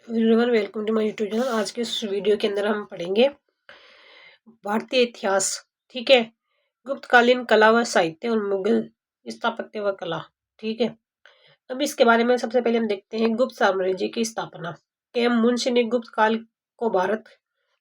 Everyone, welcome to my YouTube channel. आज के इस वीडियो के अंदर हम पढ़ेंगे भारतीय इतिहास। ठीक है, गुप्तकालीन कला व साहित्य और मुगल स्थापत्य व कला। ठीक है, अब इसके बारे में सबसे पहले हम देखते हैं गुप्त साम्राज्य की स्थापना। केएम मुंशी ने गुप्त काल को भारत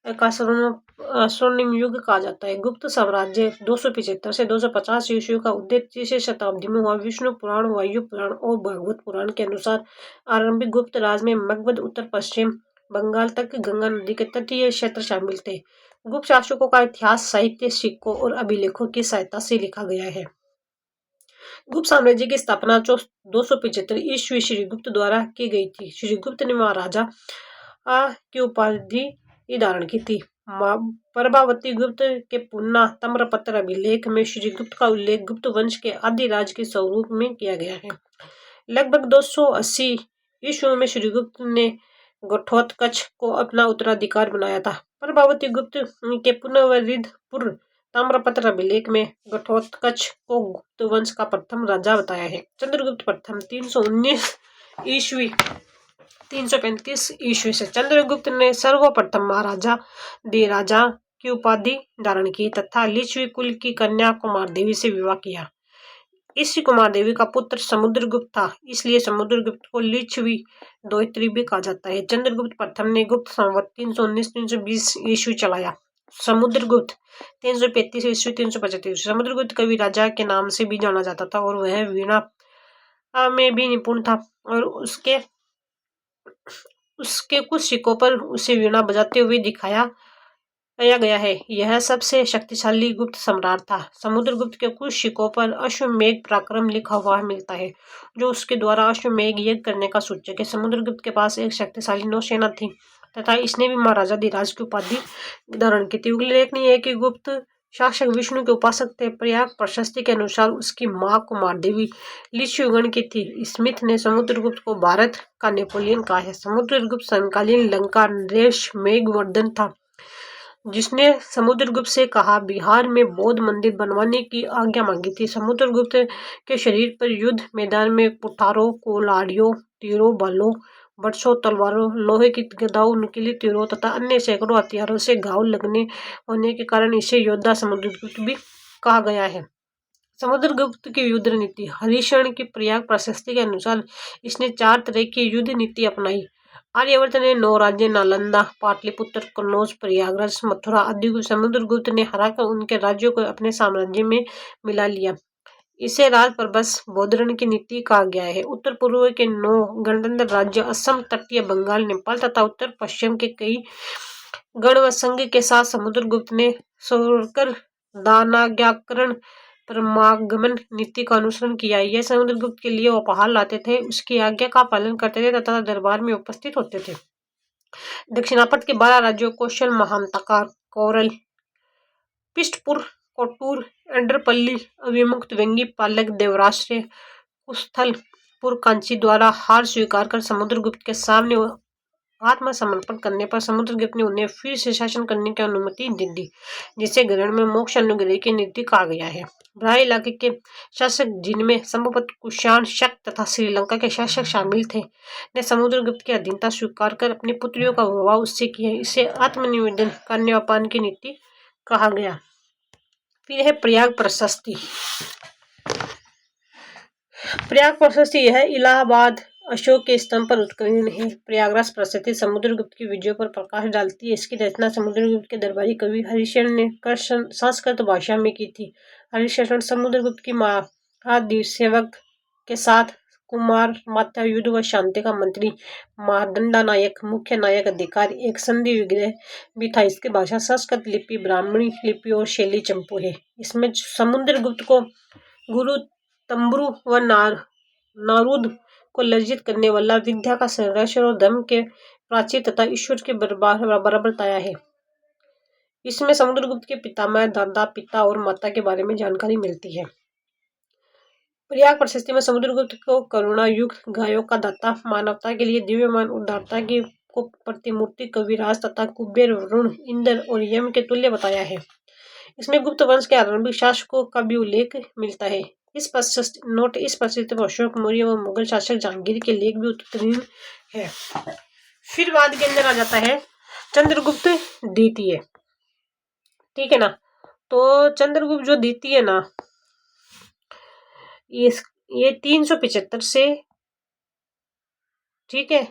का स्वर्णिम युग कहा जाता है। गुप्त साम्राज्य 275 से 250 ईस्वी का उदय 3वीं शताब्दी में हुआ। विष्णु पुराण, वायु पुराण और भागवत पुराण के अनुसार आरंभिक गुप्त राज में मगध, उत्तर पश्चिम बंगाल तक गंगा नदी के तटीय क्षेत्र शामिल थे। गुप्त शासकों का इतिहास साहित्य, सिक्कों और अभिलेखों की सहायता से लिखा गया है। गुप्त साम्राज्य की स्थापना 275 ईस्वी श्रीगुप्त द्वारा की गई थी। श्रीगुप्त ने महाराजा की उपाधि धारण की थी। प्रभावती गुप्त के पुन्ना ताम्रपत्र अभिलेख में श्रीगुप्त का उल्लेख गुप्त वंश के आदि राज के स्वरूप में किया गया है। लगभग 280 ईस्वी में श्रीगुप्त ने घटोत्कच को अपना उत्तराधिकार बनाया था। प्रभावती गुप्त के पुनर्वृद्धपुर ताम्रपत्र अभिलेख में घटोत्कच को गुप्त वंश का प्रथम राजा बताया है। चंद्रगुप्त प्रथम 319 ईस्वी 335 ईस्वी से चंद्रगुप्त ने सर्वप्रथम महाराजा राजा की उपाधि धारण की तथा लिच्छवी कुल की कन्या कुमार देवी से विवाह किया। इसी कुमार देवी का पुत्र समुद्रगुप्त था, इसलिए समुद्रगुप्त को लिच्छवी द्वित्री भी कहा जाता है। चंद्रगुप्त प्रथम ने गुप्त संवत 319-320 ईस्वी चलाया। समुद्रगुप्त 335 ईस्वी 375। समुद्रगुप्त कवि राजा के नाम से भी जाना जाता था और वह वीणा में भी निपुण था और उसके कुछ सिक्कों पर उसे वीणा बजाते हुए दिखाया गया है। यह सबसे शक्तिशाली गुप्त सम्राट था। समुद्रगुप्त के कुछ सिक्कों पर अश्वमेघ पराक्रम लिखा हुआ मिलता है, जो उसके द्वारा अश्वमेघ यज्ञ करने का सूचक है। समुद्रगुप्त के पास एक शक्तिशाली नौसेना थी तथा इसने भी महाराजा धीराज की उपाधि धारण की थी। उल्लेखनीय है कि गुप्त शासक विष्णु के उपासक थे। प्रयाग प्रशस्ति के अनुसार उसकी मां कुमार देवी लिच्छवीगण की थी। स्मिथ ने समुद्रगुप्त को भारत का नेपोलियन कहा है। समुद्रगुप्त समकालीन लंका नरेश मेघवर्धन था, जिसने समुद्रगुप्त से कहा बिहार में बौद्ध मंदिर बनवाने की आज्ञा मांगी थी। समुद्रगुप्त के शरीर पर युद्ध मैदान में कुठारों, कुल्हाड़ियों, तीरों, भालों, बरछों, तलवारों, लोहे की गदाओं, नुकीले तीरों तथा अन्य सैकड़ों हथियारों से घाव लगने होने के कारण इसे योद्धा समुद्रगुप्त भी कहा गया है। समुद्रगुप्त की युद्ध नीति। हरिशरण की प्रयाग प्रशस्ति के अनुसार इसने 4 तरह की युद्ध नीति अपनाई। आर्यवर्त ने 9 राज्य नालंदा, पाटलिपुत्र, कन्नौज, प्रयागराज, मथुरा आदि को समुद्रगुप्त ने हराकर उनके राज्यों को अपने साम्राज्य में मिला लिया। इसे राज प्रबस बौद्धरण की नीति कहा गया है। उत्तर पूर्व के 9 गणतंत्र राज्य असम, तटीय बंगाल, नेपाल तथा उत्तर पश्चिम के कई गण व संघ के साथ समुद्रगुप्त ने सोरकर दानाज्ञाकरण परमागमन नीति का अनुसरण किया। यह समुद्रगुप्त के लिए उपहार लाते थे, उसकी आज्ञा का पालन करते थे तथा दरबार में उपस्थित होते थे। दक्षिणापथ के 12 राज्यों कौशल, महांतका, कोरल, पिष्टपुर, कोटूर, एड्रपल्ली, अविमुक्त, वेंगी, पालक, देवराश्रय, कुस्थलपुर, कांची द्वारा हार स्वीकार कर समुद्रगुप्त के सामने आत्मसमर्पण करने पर समुद्रगुप्त ने उन्हें फिर से शासन करने की अनुमति दे दी, जिसे ग्रहण में मोक्ष अनुग्रह की नीति कहा गया है। ब्राह्मण इलाके के शासक, जिनमें संभवतः कुषाण, शक तथा श्रीलंका के शासक शामिल थे, ने समुद्रगुप्त की अधीनता स्वीकार कर अपनी पुत्रियों का विवाह उससे किया। इसे आत्मनिवेदन कन्यापान की नीति कहा गया। फिर है प्रयाग प्रशस्ति। प्रयाग प्रशस्ति यह इलाहाबाद अशोक के स्तंभ पर उत्कीर्ण है। प्रयागराज प्रशस्ति समुद्रगुप्त की विजयों पर प्रकाश डालती है। इसकी रचना समुद्रगुप्त के दरबारी कवि हरिशरण ने संस्कृत भाषा में की थी। हरिशरण समुद्रगुप्त की महाधीर सेवक के साथ कुमार मात्या युद्ध व शांति का मंत्री, महादंडा नायक, मुख्य नायक, अधिकारी, एक संधि विग्रह भी था। इसकी भाषा संस्कृत लिपि, ब्राह्मणी लिपि और शैली चंपू है। इसमें समुद्रगुप्त को गुरु तंब्रु व नारुद को लज्जित करने वाला, विद्या का संघर्ष और धर्म के प्राची तथा ईश्वर के बराबर बताया है। इसमें समुद्रगुप्त के पितामह, दादा, पिता और माता के बारे में जानकारी मिलती है। प्रयाग प्रशस्ति में समुद्रगुप्त को करुणा युक्त, गायों का दाता, मानवता के लिए दिव्यमान, उदारता की को प्रतिमूर्ति, कविराज तथा कुबेर, वरुण, इंद्र और यम के तुल्य बताया है। इसमें गुप्त वंश के आरंभिक शासकों का भी उल्लेख मिलता है। इस प्रशस्ति में अशोक मौर्य व मुगल शासक जहांगीर के लेख भी उत्तीर्ण है। फिर बाद के अंदर आ जाता है चंद्रगुप्त द्वितीय। ठीक है ना। तो चंद्रगुप्त जो द्वितीय है ना, ये 375 से, ठीक है,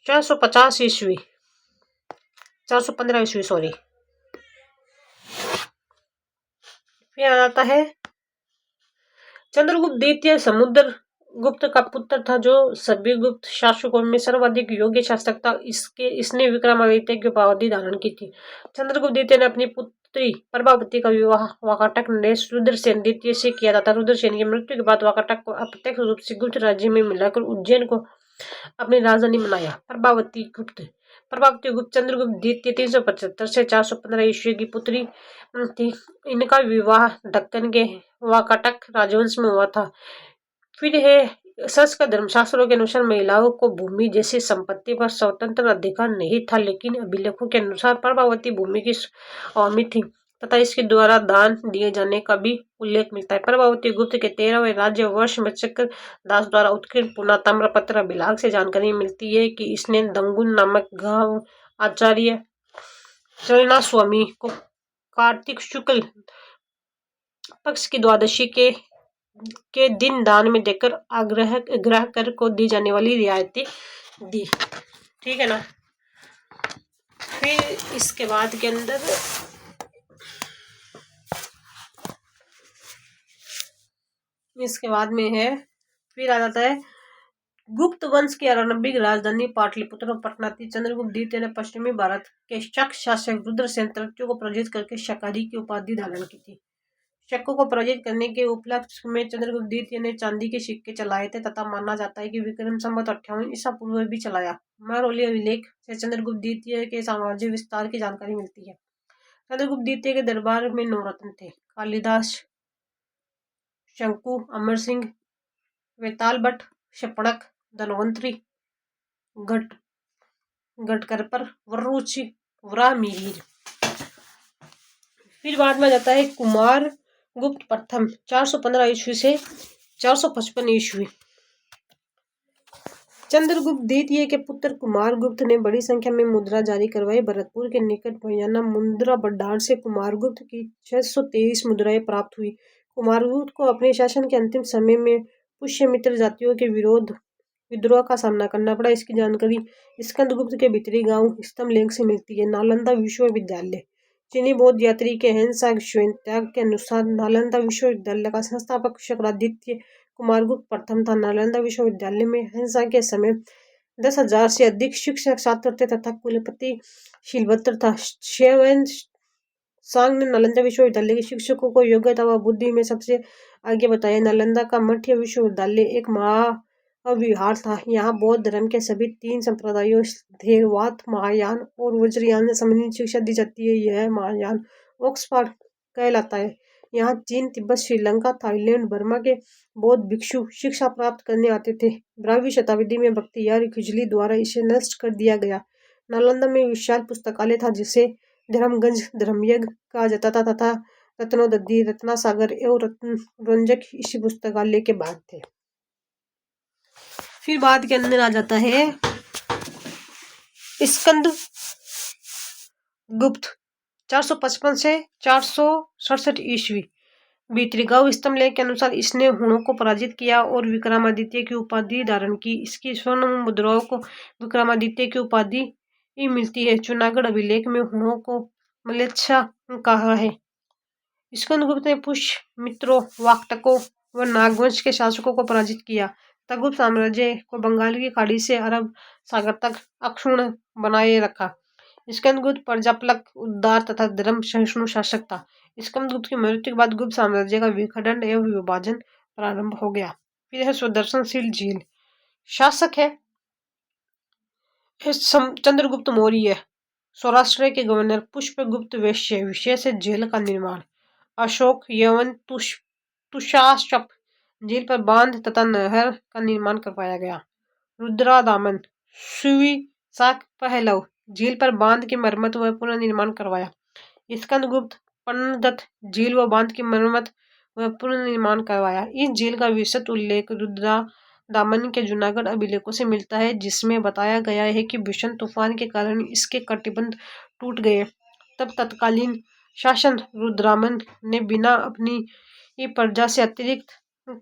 450 ईस्वी, 415 ईस्वी सॉरी। फिर आ जाता है चंद्रगुप्त द्वितीय समुद्र गुप्त का पुत्र था, जो सभी गुप्त शासकों में सर्वाधिक योग्य शासक था। इसने विक्रमादित्य की उपाधि धारण की थी। चंद्रगुप्त द्वितीय ने अपनी पुत्री प्रभावती का विवाह वाकाटक नरेश रुद्रसेन द्वितीय से किया था। रुद्रसेन की मृत्यु के बाद वाकाटक को अप्रत्यक्ष रूप से गुप्त राज्य में मिलाकर उज्जैन को अपनी राजधानी बनाया। प्रभावती गुप्त चंद्रगुप्त द्वितीय 375 से 415 ईस्वी की पुत्री थी। इनका विवाह दक्कन के वाकाटक राजवंश में हुआ था। फिर है संस्कृत धर्मशास्त्रों के अनुसार महिलाओं को भूमि जैसी संपत्ति पर स्वतंत्र अधिकार नहीं था, लेकिन अभिलेखों के अनुसार प्रभावती भूमि की स्वामी थी तथा इसके द्वारा दान दिए जाने का भी उल्लेख मिलता है। प्रभावती गुप्त के 13वें राज्य वर्ष में चक्र दास द्वारा उत्कीर्ण पुना ताम्रपत्र अभिलेख से जानकारी मिलती है कि इसने दंगुन नामक गांव आचार्य चरणा स्वामी को कार्तिक शुक्ल पक्ष की द्वादशी के दिन दान में देकर ग्रह कर को दी जाने वाली रियायतें दी। ठीक है ना। फिर इसके बाद के अंदर में है, फिर आ जाता है गुप्त वंश की आरंभिक राजधानी पाटलिपुत्र और पटना थी। चंद्रगुप्त द्वितीय ने पश्चिमी भारत के शक शासक रुद्रसेन तृतीय को पराजित करके शकारी की उपाधि धारण की थी। शकों को पराजित करने के उपलक्ष्य में चंद्रगुप्त द्वितीय ने चांदी के सिक्के चलाए थे तथा माना जाता है कि विक्रम संवत 58 ईसा पूर्व भी चलाया। महरौली अभिलेख से चंद्रगुप्त द्वितीय के साम्राज्य विस्तार की जानकारी मिलती है। चंद्रगुप्त द्वितीय के दरबार में 9 रत्न थे: कालिदास, शंकु, अमर सिंह, वेताल भट्ट, शपड़क, धनवंतरी, गटकरपर, वरुचि, वरामिहिर। फिर बाद में जाता है कुमार गुप्त प्रथम 415 ईस्वी से 455 ईस्वी। चंद्रगुप्त द्वितीय के पुत्र कुमार गुप्त ने बड़ी संख्या में मुद्रा जारी करवाई। भरतपुर के निकट भैयाना मुद्रा भंडार से कुमार गुप्त की 623 मुद्राएं प्राप्त हुई। कुमार गुप्त को अपने शासन के अंतिम समय में पुष्यमित्र जातियों के विद्रोह का सामना करना पड़ा। इसकी जानकारी स्कंदगुप्त के भीतरी गांव स्तंभलेख से मिलती है। नालंदा विश्वविद्यालय। चीनी बौद्ध यात्री के अहिंसा श्वेताग के अनुसार नालंदा विश्वविद्यालय का संस्थापक शक्रादित्य कुमारगुप्त प्रथम था। नालंदा विश्वविद्यालय में अहिंसा के समय 10,000 से अधिक शिक्षक छात्र थे तथा कुलपति शिलभद्र था। सांग ने नालंदा विश्वविद्यालय के शिक्षकों को योग्यता व बुद्धि में सबसे आगे बताया। नालंदा का मठ्य विश्वविद्यालय एक महाविहार था। यहाँ बौद्ध धर्म के सभी 3 संप्रदायों थेरवाद, महायान और वज्रयान से संबंधित शिक्षा दी जाती है। यह महायान ऑक्सफोर्ड कहलाता है। यहाँ चीन, तिब्बत, श्रीलंका, थाईलैंड, बर्मा के बौद्ध भिक्षु शिक्षा प्राप्त करने आते थे। 12वीं शताब्दी में बख्तियार खिजली द्वारा इसे नष्ट कर दिया गया। नालंदा में विशाल पुस्तकालय था जिसे धर्मगंज, धर्मयज्ञ कहा जाता था तथा रत्नोदधि, रत्नासागर एवं रत्नरंजक इसी पुस्तकालय के भाग थे। फिर बाद के अंदर आ जाता है स्कंद गुप्त 455 से 467 ईस्वी। भीतरीगांव स्तंभलेख के अनुसार इसने हुणों को पराजित किया और विक्रमादित्य की उपाधि धारण की। इसकी स्वर्ण मुद्राओं को विक्रमादित्य की उपाधि मिलती है। जूनागढ़ अभिलेख में हुणों को मलेच्छा कहा है। स्कंदगुप्त ने पुष्यमित्रों, वाकाटकों व नागवंश के शासकों को पराजित किया तथा गुप्त साम्राज्य को बंगाल की खाड़ी से अरब सागर तक अक्षुण्ण बनाए रखा। स्कंदगुप्त प्रजापलक, उदार तथा धर्म सहिष्णु शासक था। स्कंदगुप्त की मृत्यु के बाद गुप्त साम्राज्य का विखंडन एवं विभाजन प्रारंभ हो गया। फिर है सुदर्शनशील झील। शासक है चंद्रगुप्त मौर्य। सौराष्ट्र के गवर्नर पुष्पगुप्त वैश्य। विशेष है झील का निर्माण। अशोक, यवन, तुषाशप झील पर बांध तथा नहर का निर्माण करवाया गया। रुद्रादामन, सुविशाक पहलव झील पर बांध की मरम्मत व पुनर्निर्माण करवाया। स्कंदगुप्त, पर्णदत्त झील व बांध की मरम्मत व पुनर्निर्माण करवाया। इस झील का विस्तृत उल्लेख रुद्रा दामन के जूनागढ़ अभिलेखों से मिलता है, जिसमें बताया गया है कि भीषण तूफान के कारण इसके कटिबंध टूट गए। तब तत्कालीन शासन रुद्रामन ने बिना अपनी प्रजा से अतिरिक्त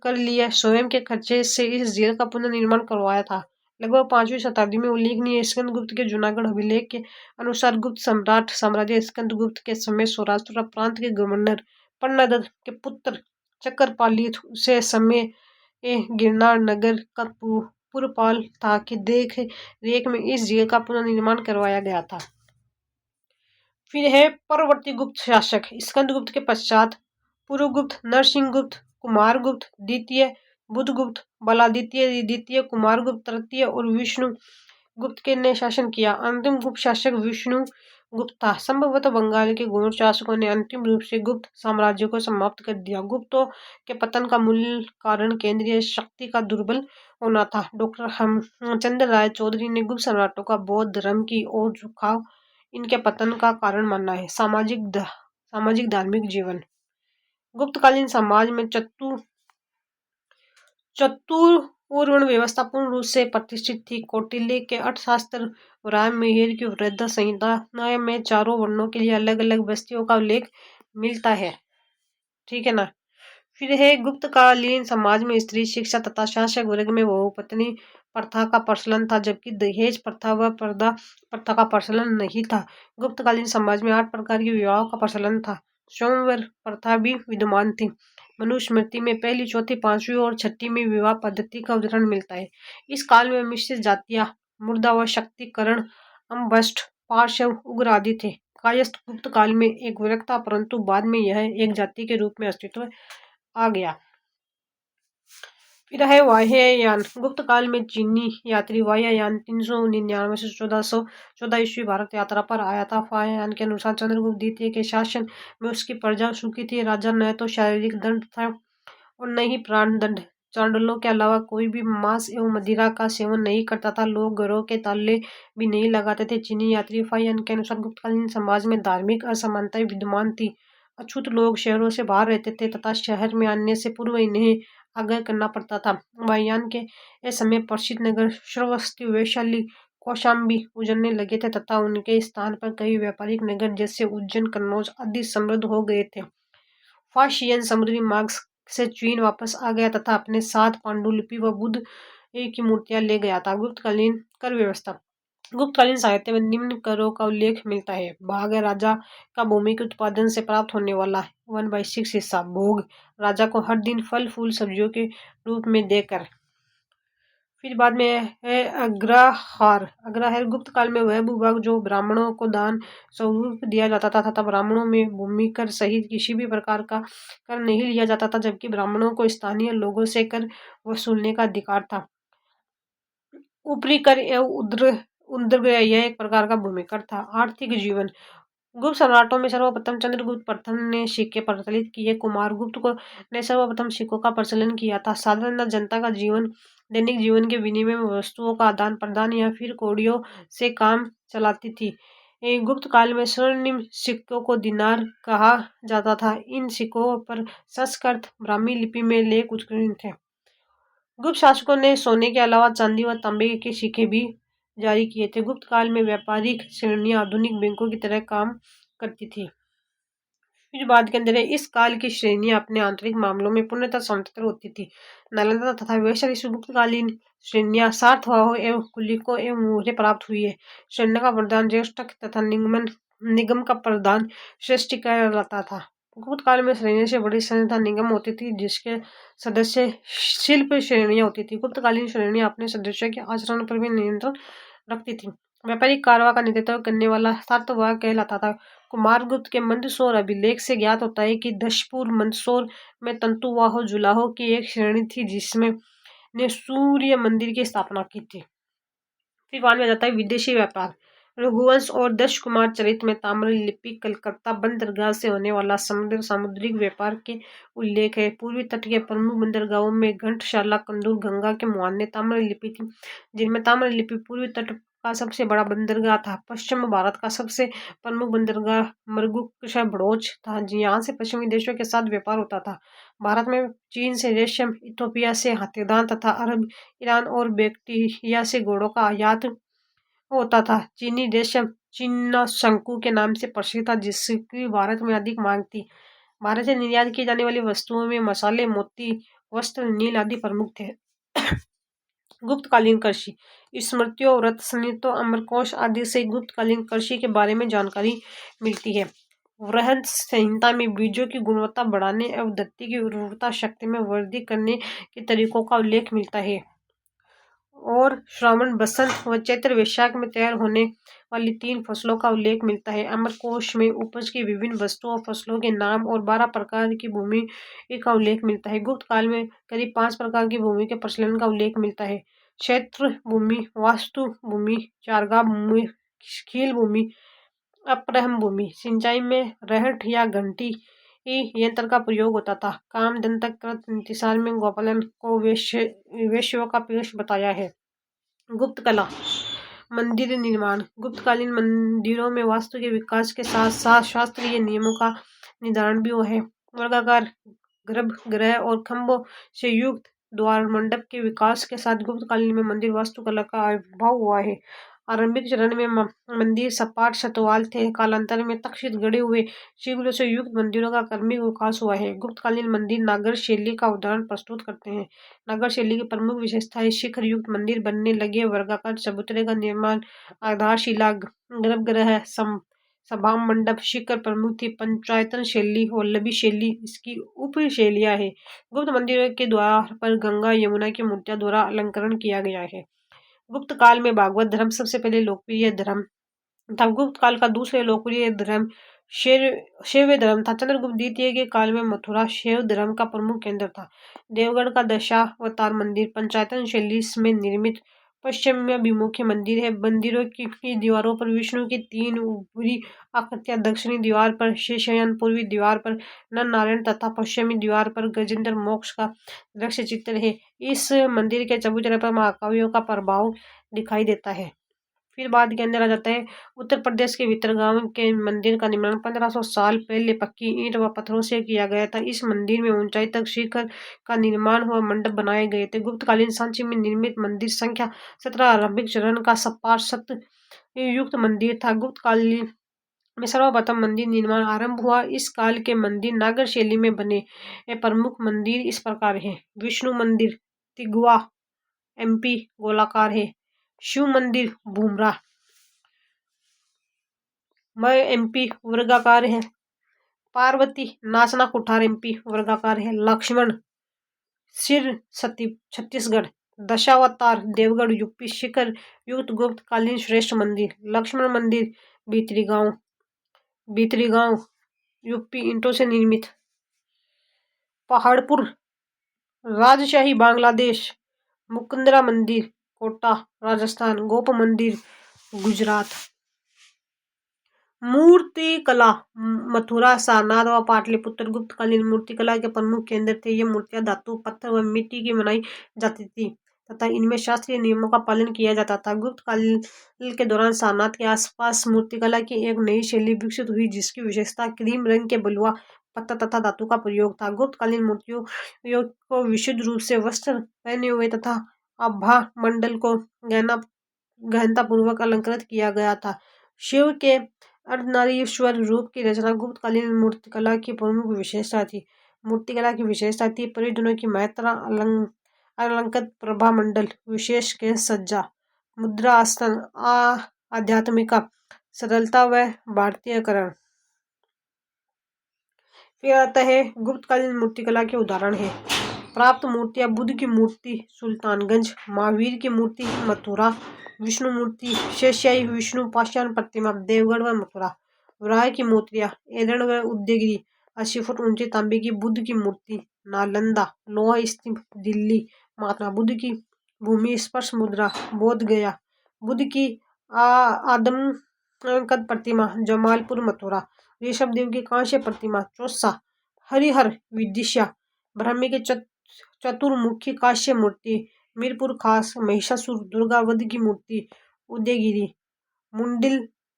कर लिए स्वयं के खर्चे से इस झील का पुनर्निर्माण करवाया था। लगभग 5वीं शताब्दी में उल्लेखनीय स्कंदगुप्त के जूनागढ़ अभिलेख के अनुसार गुप्त सम्राट साम्राज्य स्कंदगुप्त के समय सौराष्ट्र प्रांत के गवर्नर पन्नादर के पुत्र चक्रपाली से समय गिरनार नगर का पुरपाल था कि देख रेख में इस झील का पुनर्निर्माण करवाया गया था। फिर है परवर्ती गुप्त शासक। स्कंदगुप्त के पश्चात पुरुगुप्त, नरसिंहगुप्त, कुमारगुप्त द्वितीय, बुधगुप्त, बलादित्य द्वितीय, कुमारगुप्त तृतीय और विष्णुगुप्त के ने शासन किया। अंतिम गुप्त शासक विष्णुगुप्त था। संभवतः बंगाल के गौड़ शासकों ने अंतिम रूप से गुप्त साम्राज्य को समाप्त कर दिया। गुप्तों के पतन का मूल कारण केंद्रीय शक्ति का दुर्बल होना था। डॉक्टर हेमचंद्र राय चौधरी ने गुप्त सम्राटों का बौद्ध धर्म की ओर झुकाव इनके पतन का कारण मानना है। सामाजिक धार्मिक जीवन। गुप्तकालीन समाज में चतुर्वर्ण व्यवस्था पूर्ण रूप से प्रतिष्ठित थी। कौटिल्य के अर्थशास्त्र वराहमिहिर की वृहद संहिता में चारों वर्णों के लिए अलग अलग बस्तियों का उल्लेख मिलता है। ठीक है ना। फिर है गुप्तकालीन समाज में स्त्री शिक्षा तथा शासक वर्ग में बहुपत्नी प्रथा का प्रचलन था, जबकि दहेज प्रथा व पर्दा प्रथा का प्रचलन नहीं था। गुप्तकालीन समाज में 8 प्रकार के विवाह का प्रचलन था। स्वयंवर प्रथा भी विद्यमान थी। मनुस्मृति में पहली, चौथी, 5वीं और 6वीं में विवाह पद्धति का उदाहरण मिलता है। इस काल में मिश्रित जातियां मुर्दा व शक्तिकरण, अम्बष्ट, पार्श्व, उग्र आदि थे। कायस्थ गुप्त काल में एक वर्ग था, परंतु बाद में यह एक जाति के रूप में अस्तित्व आ गया। फिर है वाह्ययान। गुप्त काल में चीनी यात्री वाह्ययान 399 से 1414 ईस्वी भारत यात्रा पर आया था। वाह्ययान के अनुसार चंद्रगुप्त द्वितीय के शासन में उसकी प्रजा सुखी थी। राजा न तो शारीरिक दंड था और न ही प्राण दंड। चांडालों के अलावा कोई भी मांस एवं मदिरा का सेवन नहीं करता था। लोग घरों के ताले भी नहीं लगाते थे। चीनी यात्री वाह्ययान के अनुसार गुप्तकालीन समाज में धार्मिक असमानताएं विद्यमान थी। अछूत लोग शहरों से बाहर रहते थे तथा शहर में आने से पूर्व इन्हें आग्रह करना पड़ता था। वाह्ययान के समय प्रसिद्ध नगर श्रावस्ती, वैशाली, कौशाम्बी उजड़ने लगे थे तथा उनके स्थान पर कई व्यापारिक नगर जैसे उज्जैन, कन्नौज आदि समृद्ध हो गए थे। फाशियन समुद्री मार्ग से चीन वापस आ गया तथा अपने साथ पांडुलिपि व बुद्ध की मूर्तियां ले गया था। गुप्तकालीन कर व्यवस्था। गुप्तकालीन साहित्य में निम्न करों का उल्लेख मिलता है। भाग राजा का भूमि के उत्पादन से प्राप्त होने वाला 1/6 हिस्सा। भोग राजा को हर दिन फल फूल सब्जियों के रूप में देकर। फिर बाद में है अग्रहार। अग्रहार गुप्त काल में वह भूभाग जो ब्राह्मणों को दान स्वरूप दिया जाता था तथा ब्राह्मणों में भूमि कर सहित किसी भी प्रकार का कर नहीं लिया जाता था, जबकि ब्राह्मणों को स्थानीय लोगों से कर वसूलने का अधिकार था। ऊपरी कर एवं उद्रग्रह यह एक प्रकार का भूमि कर था। आर्थिक जीवन। गुप्त सम्राटों में सर्वप्रथम चंद्रगुप्त प्रथम ने सिक्के प्रचलित किए। कुमारगुप्त को ने सर्वप्रथम सिक्कों का प्रचलन किया था। साधारण जनता का जीवन दैनिक जीवन के विनिमय में वस्तुओं का आदान प्रदान या फिर कौड़ियों से काम चलाती थी। गुप्त काल में स्वर्णिम सिक्कों को दिनार कहा जाता था। इन सिक्कों पर संस्कृत ब्राह्मी लिपि में लेख उत्कीर्ण थे। गुप्त शासकों ने सोने के अलावा चांदी व तांबे के सिक्के भी जारी किए थे। गुप्त काल में व्यापारिक श्रेणियां आधुनिक बैंकों की तरह काम करती थी। फिर बाद के अंदर इस काल की श्रेणियां अपने आंतरिक मामलों में पूर्णतः स्वतंत्र होती थी। नालंदा तथा वैशाली से गुप्तकालीन श्रेणियां सार्थवाहों एवं कुलिकों एवं मूर्य प्राप्त हुई है। श्रेणी का प्रधान ज्येष्ठक तथा निगम का प्रधान श्रेष्ठी कहलाता था। गुप्त काल में श्रेणी से बड़ी संस्था निगम होती थी, जिसके सदस्य शिल्प श्रेणियां होती थी। गुप्तकालीन श्रेणियां अपने सदस्यों के आचरण पर भी नियंत्रण रखती थी। व्यापारिक कारवां का नेतृत्व करने वाला सातवाहन कहलाता था। कुमारगुप्त के मंदसौर अभिलेख से ज्ञात होता है कि दशपुर मंदसौर में तंतुवाहों जुलाहों की एक श्रेणी थी, जिसमें ने सूर्य मंदिर की स्थापना की थी। फिर बाद में जाता है विदेशी व्यापार। रघुवंश और दश कुमार चरित में ताम्रलिपि कलकत्ता बंदरगाह से होने वाला सामुद्रिक व्यापार के उल्लेख है। पूर्वी तट के प्रमुख बंदरगाहों में घंटशाला, कंदूर, गंगा के मुहाने ताम्रलिपि थी, जिनमें ताम्रलिपि पूर्वी तट का सबसे बड़ा बंदरगाह था। पश्चिम भारत का सबसे प्रमुख बंदरगाह मरगुक्शा भड़ोच था, यहाँ से पश्चिमी देशों के साथ व्यापार होता था। भारत में चीन से रेशम, इथोपिया से हाथीदांत तथा अरब, ईरान और बैक्टीरिया से घोड़ों का आयात होता था। चीनी रेशम चीना शंकु के नाम से प्रसिद्ध था, जिसकी भारत में अधिक मांग थी। भारत से निर्यात की जाने वाली वस्तुओं में मसाले, मोती, वस्त्र, नील आदि प्रमुख थे। गुप्तकालीन कृषि, स्मृतियों, व्रत संहिता, अमरकोश आदि से गुप्तकालीन कृषि के बारे में जानकारी मिलती है। वृहद संहिता में बीजों की गुणवत्ता बढ़ाने एवं धरती की उर्वरता शक्ति में वृद्धि करने के तरीकों का उल्लेख मिलता है। और श्रावण, बसंत व चैत्र वैशाख में तैयार होने वाली 3 फसलों का उल्लेख मिलता है। अमरकोश में उपज की विभिन्न वस्तुओं, फसलों के नाम और 12 प्रकार की भूमि का उल्लेख मिलता है। गुप्त काल में करीब 5 प्रकार की भूमि के प्रचलन का उल्लेख मिलता है। क्षेत्र भूमि, वास्तु भूमि, चारागाह भूमि, खील भूमि, अपरहम भूमि। सिंचाई में रहट या घंटी यंत्र का प्रयोग होता था। काम दंतक कृत इंतजार में गोपालन को वेश्यों का पेश बताया है। गुप्त कला, मंदिर निर्माण। गुप्तकालीन मंदिरों में वास्तु के विकास के साथ साथ शास्त्रीय नियमों का निर्धारण भी हुआ है। वर्गाकार गर्भगृह और खंभों से युक्त द्वार मंडप के विकास के साथ गुप्तकालीन में मंदिर वास्तुकला का आविर्भाव हुआ है। आरंभिक चरण में मंदिर सपाट सतवाल थे। कालांतर में तक्षित गढ़े हुए शिविरों से युक्त मंदिरों का क्रमिक विकास हुआ है। गुप्तकालीन मंदिर नागर शैली का उदाहरण प्रस्तुत करते हैं। नागर शैली की प्रमुख विशेषताएं शिखर युक्त मंदिर बनने लगे, वर्गाकार चबूतरे का निर्माण, आधारशिला, गर्भगृह, सभा मंडप। शिखर प्रमुख थी। पंचायतन शैली, वल्लभी शैली इसकी उप शैलियां है। गुप्त मंदिरों के द्वार पर गंगा यमुना की मूर्तियों द्वारा अलंकरण किया गया है। गुप्त काल में भागवत धर्म सबसे पहले लोकप्रिय धर्म था। गुप्त काल का दूसरे लोकप्रिय धर्म शैव धर्म था। चंद्रगुप्त द्वितीय के काल में मथुरा शैव धर्म का प्रमुख केंद्र था। देवगढ़ का दशावतार मंदिर पंचायतन शैली में निर्मित पश्चिमाभिमुखी मंदिर है। मंदिरों की दीवारों पर विष्णु की 3 ऊपरी आकृतियां, दक्षिणी दीवार पर शेषशयन, पूर्वी दीवार पर नर नारायण तथा पश्चिमी दीवार पर गजेंद्र मोक्ष का दृश्य चित्र है। इस मंदिर के चबूतरे पर महाकाव्यों का प्रभाव दिखाई देता है। फिर बाद के अंदर आ जाता है उत्तर प्रदेश के भितरगांव के मंदिर का निर्माण 1500 साल पहले पक्की ईंट व पत्थरों से किया गया था। इस मंदिर में ऊंचाई तक शिखर का निर्माण हुआ, मंडप बनाए गए थे। गुप्तकालीन सांची में निर्मित मंदिर संख्या 17 आरंभिक चरण का सपाट सत युक्त मंदिर था। गुप्तकालीन में सर्वप्रथम मंदिर निर्माण आरंभ हुआ। इस काल के मंदिर नागर शैली में बने। प्रमुख मंदिर इस प्रकार है। विष्णु मंदिर तिगवा एमपी गोलाकार है। शिव मंदिर भूमरा मय एमपी वर्गाकार है। पार्वती नाचना कुठार एमपी वर्गाकार है। लक्ष्मण सिर छत्तीसगढ़। दशावतार देवगढ़ यूपी। शिखर युक्त गुप्त कालीन श्रेष्ठ मंदिर लक्ष्मण मंदिर भीतरी गांव यूपी ईंटों से निर्मित। पहाड़पुर राजशाही बांग्लादेश। मुकुंदरा मंदिर कोटा राजस्थान। गोप मंदिर गुजरात। मूर्तिकला मथुरा, सारनाथ व पाटलिपुत्र गुप्तकालीन मूर्तिकला के प्रमुख केंद्र थे। ये मूर्तियां धातु, पत्थर व मिट्टी की बनाई जाती थी तथा इनमें शास्त्रीय नियमों का पालन किया जाता था। गुप्तकाल के दौरान सारनाथ के आसपास मूर्तिकला की एक नई शैली विकसित हुई, जिसकी विशेषता क्रीम रंग के बलुआ पत्थर तथा धातु का प्रयोग था। गुप्तकालीन मूर्तियों को विशुद्ध रूप से वस्त्र पहने हुए तथा आभा मंडल को गहनता पूर्वक अलंकृत किया गया था। शिव के अर्धनारीश्वर रूप की रचना गुप्तकालीन मूर्तिकला की प्रमुख विशेषता थी। मूर्तिकला की विशेषता थी परिधनों की मात्रा, अलंकृत प्रभा मंडल, विशेष के सज्जा, मुद्रा, आसन, आध्यात्मिका, सरलता व भारतीयकरण। फिर आता है गुप्तकालीन मूर्तिकला के उदाहरण है। प्राप्त मूर्तियां बुद्ध की मूर्ति सुल्तानगंज, महावीर की मूर्ति मथुरा, विष्णु मूर्ति शेषशाही विष्णु पाषाण प्रतिमा देवगढ़ व मथुरा। वराह की मूर्तियां एदन व उदयगिरी। 80 फुट ऊंची तांबे की बुद्ध की मूर्ति नालंदा, लोहा स्तंभ दिल्ली। महात्मा बुद्ध की भूमि स्पर्श मुद्रा बोध गया। बुद्ध की आदम कद प्रतिमा जमालपुर मथुरा। ऋषभ देव की कांस्य प्रतिमा चौसा हरिहर विदिशा। ब्रह्मी के चतुर्मुखी कांस्य मूर्ति मीरपुर खास। महिषासुर दुर्गा वध की मूर्ति उदयगिरी,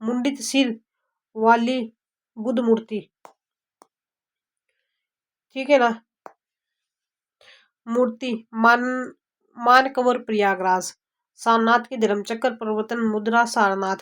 मुंडित सिर वाली बुद्ध मूर्ति, ठीक है ना, मूर्ति मानकवर प्रयागराज, सारनाथ के धर्मचक्र प्रवर्तन मुद्रा सारनाथ,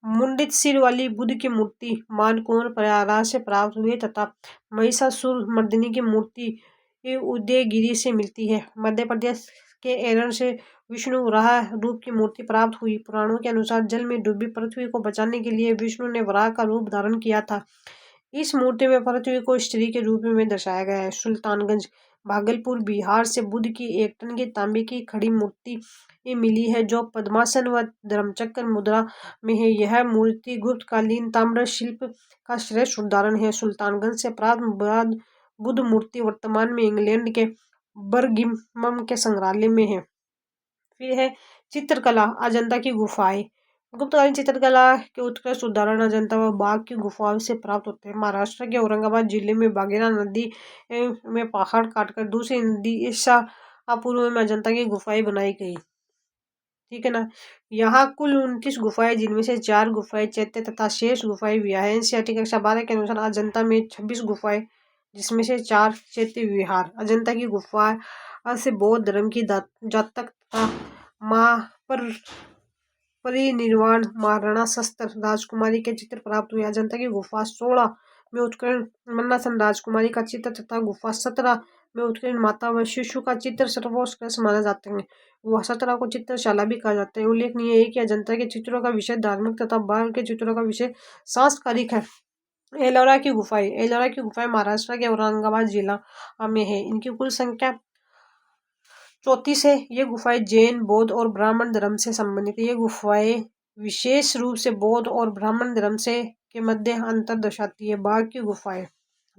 मुंडित सिर वाली बुद्ध की मूर्ति मानकुंवर प्रयागराज से प्राप्त हुई तथा महिषासुर मर्दिनी की मूर्ति उदयगिरी से मिलती है। मध्य प्रदेश के एरन से विष्णु वराह रूप की मूर्ति प्राप्त हुई। पुराणों के अनुसार जल में डूबी पृथ्वी को बचाने के लिए विष्णु ने वराह का रूप धारण किया था। इस मूर्ति में पृथ्वी को स्त्री के रूप में दर्शाया गया है। सुल्तानगंज भागलपुर बिहार से बुद्ध की 1 टन की तांबे की खड़ी मूर्ति मिली है जो पद्मासन व धर्मचक्र मुद्रा में है। यह मूर्ति गुप्तकालीन ताम्र शिल्प का श्रेष्ठ उदाहरण है। सुल्तानगंज से प्राप्त बुद्ध मूर्ति वर्तमान में इंग्लैंड के बर्मिंघम के संग्रहालय में है। फिर है चित्रकला, अजंता की गुफाएं। गुप्तकालीन चित्रकला के उत्कृष्ट उदाहरण अजंता व बाघ की गुफाओं से प्राप्त होते हैं। महाराष्ट्र के औरंगाबाद जिले में बाघेरा नदी में पहाड़ काटकर दूसरी नदी ईसापुर में अजंता की गुफाएं बनाई गई, ठीक है ना। यहाँ कुल 29 गुफाएं जिनमें से 4 गुफाएं चैत्य तथा शेष गुफाएं विहार है। एनसीईआरटी कक्षा 12 के अनुसार अजंता में 26 गुफाएं जिसमें से 4 चैत्य विहार। अजंता की गुफा से बौद्ध धर्म की जातक तथा परिनिर्वाण महाराणा शस्त्र राजकुमारी के चित्र प्राप्त हुए। अजंता की गुफा 16 में उत्कीर्ण मन्नासन राजकुमारी का चित्र तथा गुफा 17 में उत्कीर्ण माता व शिशु का चित्र सर्वोत्कृष्ट माना जाते हैं। गुफा 17 को चित्रशाला भी कहा जाता है। उल्लेखनीय है कि अजंता के चित्रों का विषय धार्मिक तथा बाघ के चित्रों का विषय सांस्कृतिक है। एलोरा की गुफाएं महाराष्ट्र के औरंगाबाद जिला में है। इनकी कुल संख्या 34 है। ये गुफाएं जैन, बौद्ध और ब्राह्मण धर्म से संबंधित है। ये गुफाएं विशेष रूप से बौद्ध और ब्राह्मण धर्म से के मध्य अंतर दर्शाती है। बाघ की गुफाएं,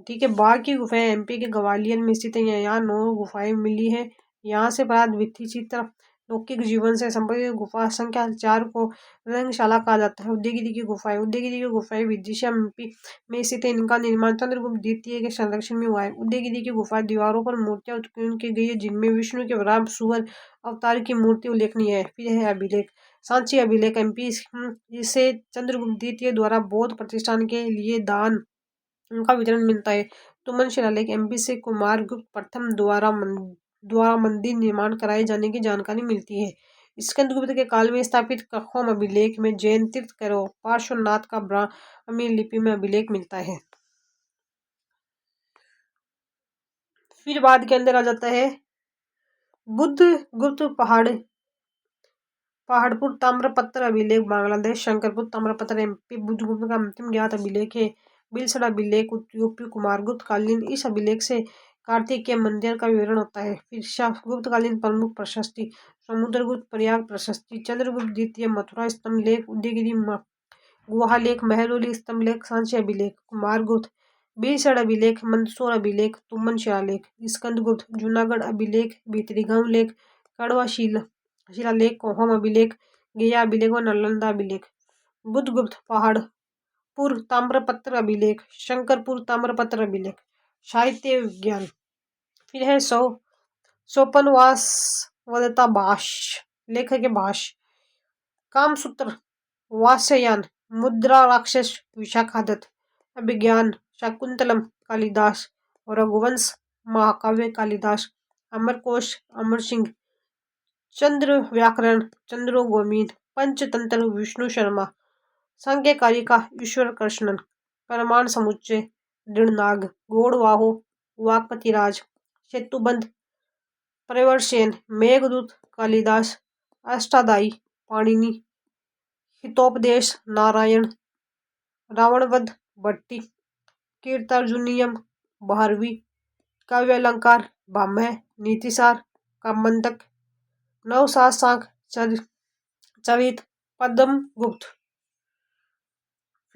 ठीक है, बाघ की गुफाएं एमपी के ग्वालियर में स्थित है। यहाँ 9 गुफाएं मिली है। यहाँ से प्राप्त भित्ति चित्र लौकिक जीवन से संबंधित गुफा संख्या 4 को रंगशाला कहा जाता है। उदयगिरी की गुफाएं विदिशा एमपी में स्थित है। इनका निर्माण चंद्रगुप्त द्वितीय के संरक्षण में हुआ है। उदयगिरी की गुफा दीवारों पर मूर्तियां उत्कीर्ण की गई है जिनमें विष्णु के वराह सुअर अवतार की मूर्ति उल्लेखनीय है। फिर है अभिलेख, सांची अभिलेख एमपी जिसे चंद्रगुप्त द्वितीय द्वारा बौद्ध प्रतिष्ठान के लिए दान उनका वितरण मिलता है। तुमन शिलालेख एमपी से कुमार गुप्त प्रथम द्वारा मंदिर निर्माण कराए जाने की जानकारी मिलती है। स्कंदगुप्त के काल में स्थापित कखोम अभिलेख में जैन तीर्थंकरों पार्श्वनाथ का ब्राह्मी लिपि में अभिलेख मिलता है। फिर बाद के अंदर आ जाता है बुद्ध गुप्त पहाड़पुर ताम्रपत्र अभिलेख बांग्लादेश, शंकरपुर ताम्रपत्र एमपी। बुद्ध गुप्त का अंतिम ज्ञात अभिलेख है बिलसड़ अभिलेख यूपी कुमार गुप्त कालीन। इस अभिलेख से कार्तिक के मंदिर का विवरण होता है। फिर गुप्त कालीन प्रमुख प्रशस्ति, समुद्रगुप्त प्रयाग प्रशस्ति, चंद्रगुप्त द्वितीय मथुरा स्तंभ लेख, उदयगिरी गुहा लेख, महरौली स्तंभ लेख, सांची अभिलेख, कुमार गुप्त, बिलसड़ अभिलेख, मंदसौर अभिलेख, तुमन शिलालेख, स्कंदगुप्त, जूनागढ़ अभिलेख, भीतरी गांव लेख, कड़वा शिलालेख, कोहम अभिलेख, गया अभिलेख व नालंदा अभिलेख। बुद्धगुप्त पहाड़पुर ताम्रपत्र अभिलेख, शंकरपुर ताम्रपत्र अभिलेख, साहित्य विज्ञान। फिर है सोपनवास वदता भाष्य, लेखक के भाष्य, कामसूत्र, वात्स्यायन, मुद्रा राक्षस विशाखादत्त, अभिज्ञान, शाकुंतलम कालिदास, रघुवंश महाकाव्य कालिदास, अमरकोश अमर सिंह, चंद्र व्याकरण चंद्रो गोमीन, पंचतंत्र विष्णु शर्मा, संज्ञ कारिका ईश्वर कृष्णन, प्रमाण समुच्चय दृढ़नाग, गौड़वाहो वाकपतिराज, सेतुबंध प्रवरसेन, मेघदूत कालिदास, अष्टाध्यायी पाणिनि, हितोपदेश नारायण, रावणवध भट्टी, कीर्तार्जुनीयम भारवी, काव्यालंकार भामह, नीतिसार कामंतक, नवशासांक चरित पद्म गुप्त।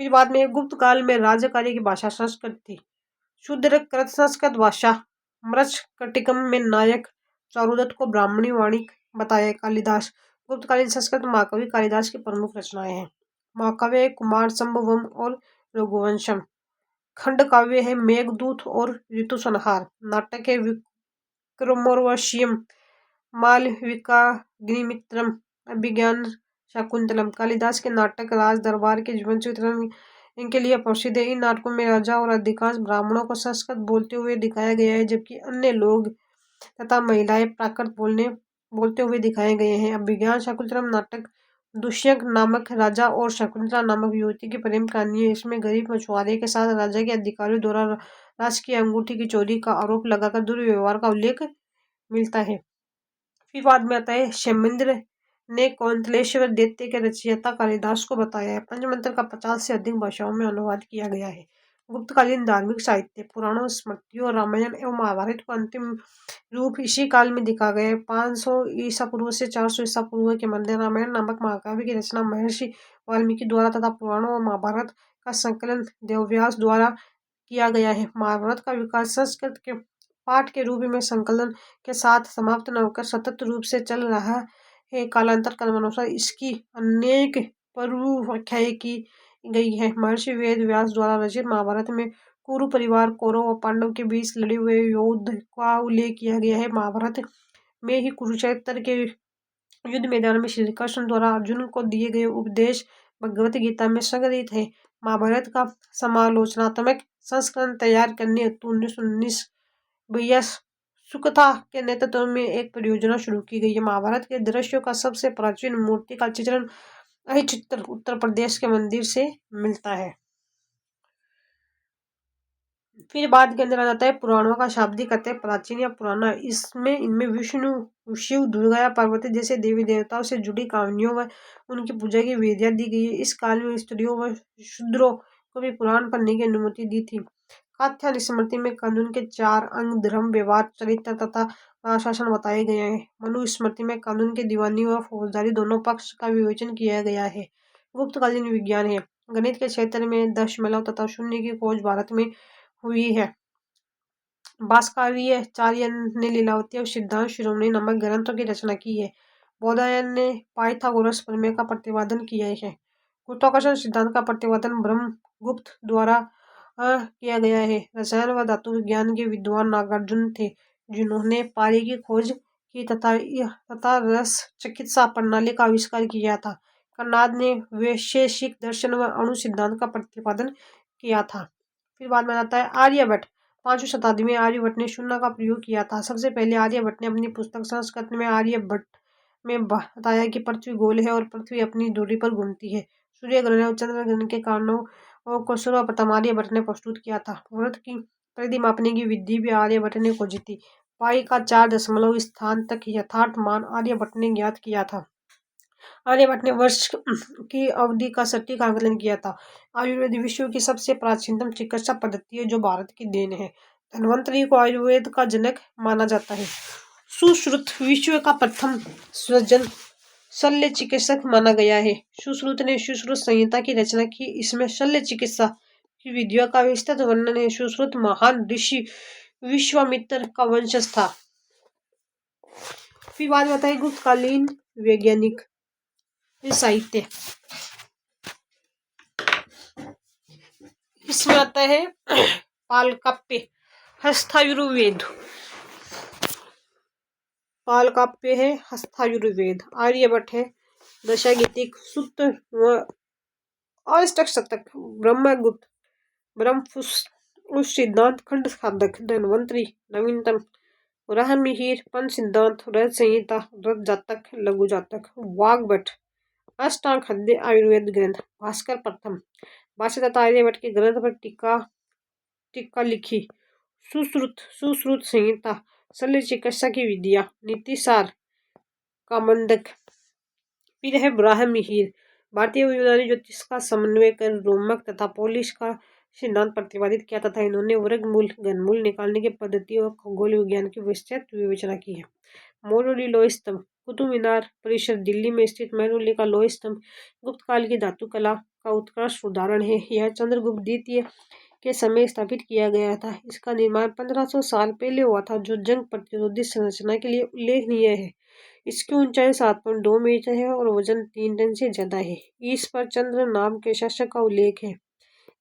फिर बाद में गुप्त काल में राज्य कार्य की भाषा संस्कृत थी। शूद्र कृत संस्कृत भाषा, मृच्छकटिकम में नायक चारुदत्त को ब्राह्मणी वाणी बताया कालिदास। गुप्तकालीन संस्कृत महाकवि कालिदास की प्रमुख रचनाएं हैं। महाकाव्य कुमार संभवम और रघुवंशम, खंड काव्य है मेघदूत और ऋतु संहार, नाटक है विक्रमोर्वशीयम मालविकाग्निमित्रम, अभिज्ञान शाकुंतलम कालिदास के नाटक राज दरबार के जीवन चित्रण इनके लिए प्रसिद्ध है। इन नाटकों में राजा और अधिकांश ब्राह्मणों को संस्कृत बोलते हुए दिखाया गया है, जबकि अन्य लोग तथा महिलाएं प्राकृत बोलते हुए दिखाए गए हैं। अभिज्ञान शाकुंतलम नाटक दुष्यंत नामक राजा और शकुंतला नामक युवती की प्रेम कहानी है। इसमें गरीब मछुआरे के साथ राजा के अधिकारियों द्वारा राजकीय अंगूठी की चोरी का आरोप लगाकर दुर्व्यवहार का उल्लेख मिलता है। फिर बाद में आता है क्षेमेंद्र ने कौंतलेश्वर दैत्य के रचयिता कालिदास को बताया है। पंचतंत्र का 50 से अधिक भाषाओं में अनुवाद किया गया है। गुप्तकालीन धार्मिक साहित्य पुराणों, स्मृतियों, रामायण एवं महाभारत को अंतिम रूप इसी काल में दिखा गया है। 500 ईसा पूर्व से 400 ईसा पूर्व के मध्य रामायण नामक महाकाव्य की रचना महर्षि वाल्मीकि द्वारा तथा पुराणों और महाभारत का संकलन वेदव्यास द्वारा किया गया है। महाभारत का विकास संस्कृत के पाठ के रूप में संकलन के साथ समाप्त न होकर सतत रूप से चल रहा है। कालांतर क्रमानुसार इसकी अनेक व्याख्याएं की गई है। महर्षि वेद व्यास द्वारा रचित महाभारत में कुरु परिवार, कौरव और पांडव के बीच लड़े हुए युद्ध का उल्लेख किया गया है। महाभारत में ही कुरुक्षेत्र के युद्ध मैदान में श्री कृष्ण द्वारा अर्जुन को दिए गए उपदेश भगवत गीता में संग्रहित है। महाभारत का समालोचनात्मक संस्करण तैयार करने हेतु 1919 भैया सुकथा के नेतृत्व में एक परियोजना शुरू की गई है। महाभारत के दृश्यों का सबसे प्राचीन मूर्ति का चित्रण अहिचित्र उत्तर प्रदेश के मंदिर से मिलता है। फिर बाद के अंदर आ जाता है पुराणों का शाब्दिक अर्थ है प्राचीन या पुराना। इनमें विष्णु, शिव, दुर्गा या पार्वती जैसे देवी देवताओं से जुड़ी कहानियों व उनकी पूजा की विधियां दी गई है। इस काल में स्त्रियों व शूद्रों को भी पुराण पढ़ने की अनुमति दी थी। कात्यायन स्मृति में कानून के 4 अंग धर्म, व्यवहार, चरित्र तथा अनुशासन बताए गए हैं। मनु स्मृति में कानून के दीवानी व फौजदारी दोनों पक्ष का विवेचन किया गया है। गुप्तकालीन विज्ञान है। गणित के क्षेत्र में दशमलव तथा शून्य की खोज भारत में हुई है। भास्कराचार्य ने लीलावती और सिद्धांत शिरोमणि नामक ग्रंथों की रचना की है। बौधायन ने पाइथागोरस प्रमेय का प्रतिपादन किया है। गुरुत्वाकर्षण सिद्धांत का प्रतिपादन ब्रह्मगुप्त द्वारा किया गया है। रसायन व धातु विज्ञान के विद्वान नागार्जुन थे, जिन्होंने पारे की खोज की तथा रस चिकित्सा प्रणाली का आविष्कार किया था। कणाद ने वैशेषिक दर्शन व अणु सिद्धांत का प्रतिपादन किया था। फिर बाद में आता है आर्यभट्ट। 5वीं शताब्दी में आर्यभट्ट ने शून्य का प्रयोग किया था। सबसे पहले आर्यभट्ट ने अपनी पुस्तक संस्कृत में आर्यभट्ट में बताया कि पृथ्वी गोल है और पृथ्वी अपनी धुरी पर घूमती है। सूर्य ग्रहण और चंद्र ग्रहण के कारणों को सर्वप्रथम आर्यभट्ट ने प्रस्तुत किया था। व्रत की परिधि मापने की विधि भी आर्यभट्ट ने खोजी थी। पाई का 4 दशमलव स्थान तक यथार्थ मान आर्यभट्ट ने ज्ञात किया था। आर्यभट्ट ने वर्ष की अवधि का सटीक आकलन किया था। आयुर्वेद विश्व की सबसे प्राचीनतम चिकित्सा पद्धति है, जो भारत की देन है। धन्वंतरि को आयुर्वेद का जनक माना जाता है। सुश्रुत विश्व का प्रथम सृजन शल्य चिकित्सक माना गया है। सुश्रुत ने सुश्रुत संहिता की रचना की। इसमें शल्य चिकित्सा की विधियों का विस्तृत वर्णन है। सुश्रुत महान ऋषि विश्वामित्र का वंशज था। फिर बात बताइए गुप्तकालीन वैज्ञानिक साहित्य। इसमें आता है पालकाप्य, हस्तायुर्वेद। पालकाप्य है हस्तायुर्वेद। आर्यभट्ट है दशागीतिक, सूत्र व अष्टक शतक। ब्रह्मगुप्त ब्रह्मपुष सिद्धांत, खंड साधक। धन्वंतरि नवीनतम। वराहमिहिर पंच सिद्धांत, रज संहिता, रज जातक, लघु जातक। वाग्भट अष्टांग हृदय आयुर्वेद ग्रंथ। भास्कर प्रथम भाष्य तथा आर्यभट्ट के ग्रंथ पर टीका लिखी। सुश्रुत संहिता, शल्य चिकित्सा की विधियां, नीतिसार, कामंडक। फिर है ब्राह्ममिहिर, भारतीय व यूनानी ज्योतिष का समन्वय कर रोमक तथा पोलिश का सिद्धांत प्रतिपादित किया तथा इन्होंने वर्गमूल, घनमूल निकालने की पद्धति और खगोल विज्ञान की विस्तृत विवेचना की है। मोरली लोह स्तंभ, कुतुब मीनार परिसर दिल्ली में स्थित मोरली का लोह स्तंभ गुप्त काल की धातु कला का उत्कृष्ट उदाहरण है। यह चंद्रगुप्त द्वितीय के समय स्थापित किया गया था। इसका निर्माण 1500 साल पहले हुआ था, जो जंग प्रतिरोधी संरचना के लिए उल्लेखनीय है। इसकी ऊंचाई 7.2 मीटर है और वजन 3 टन से ज्यादा है। इस पर चंद्र नाम के शासक का उल्लेख है।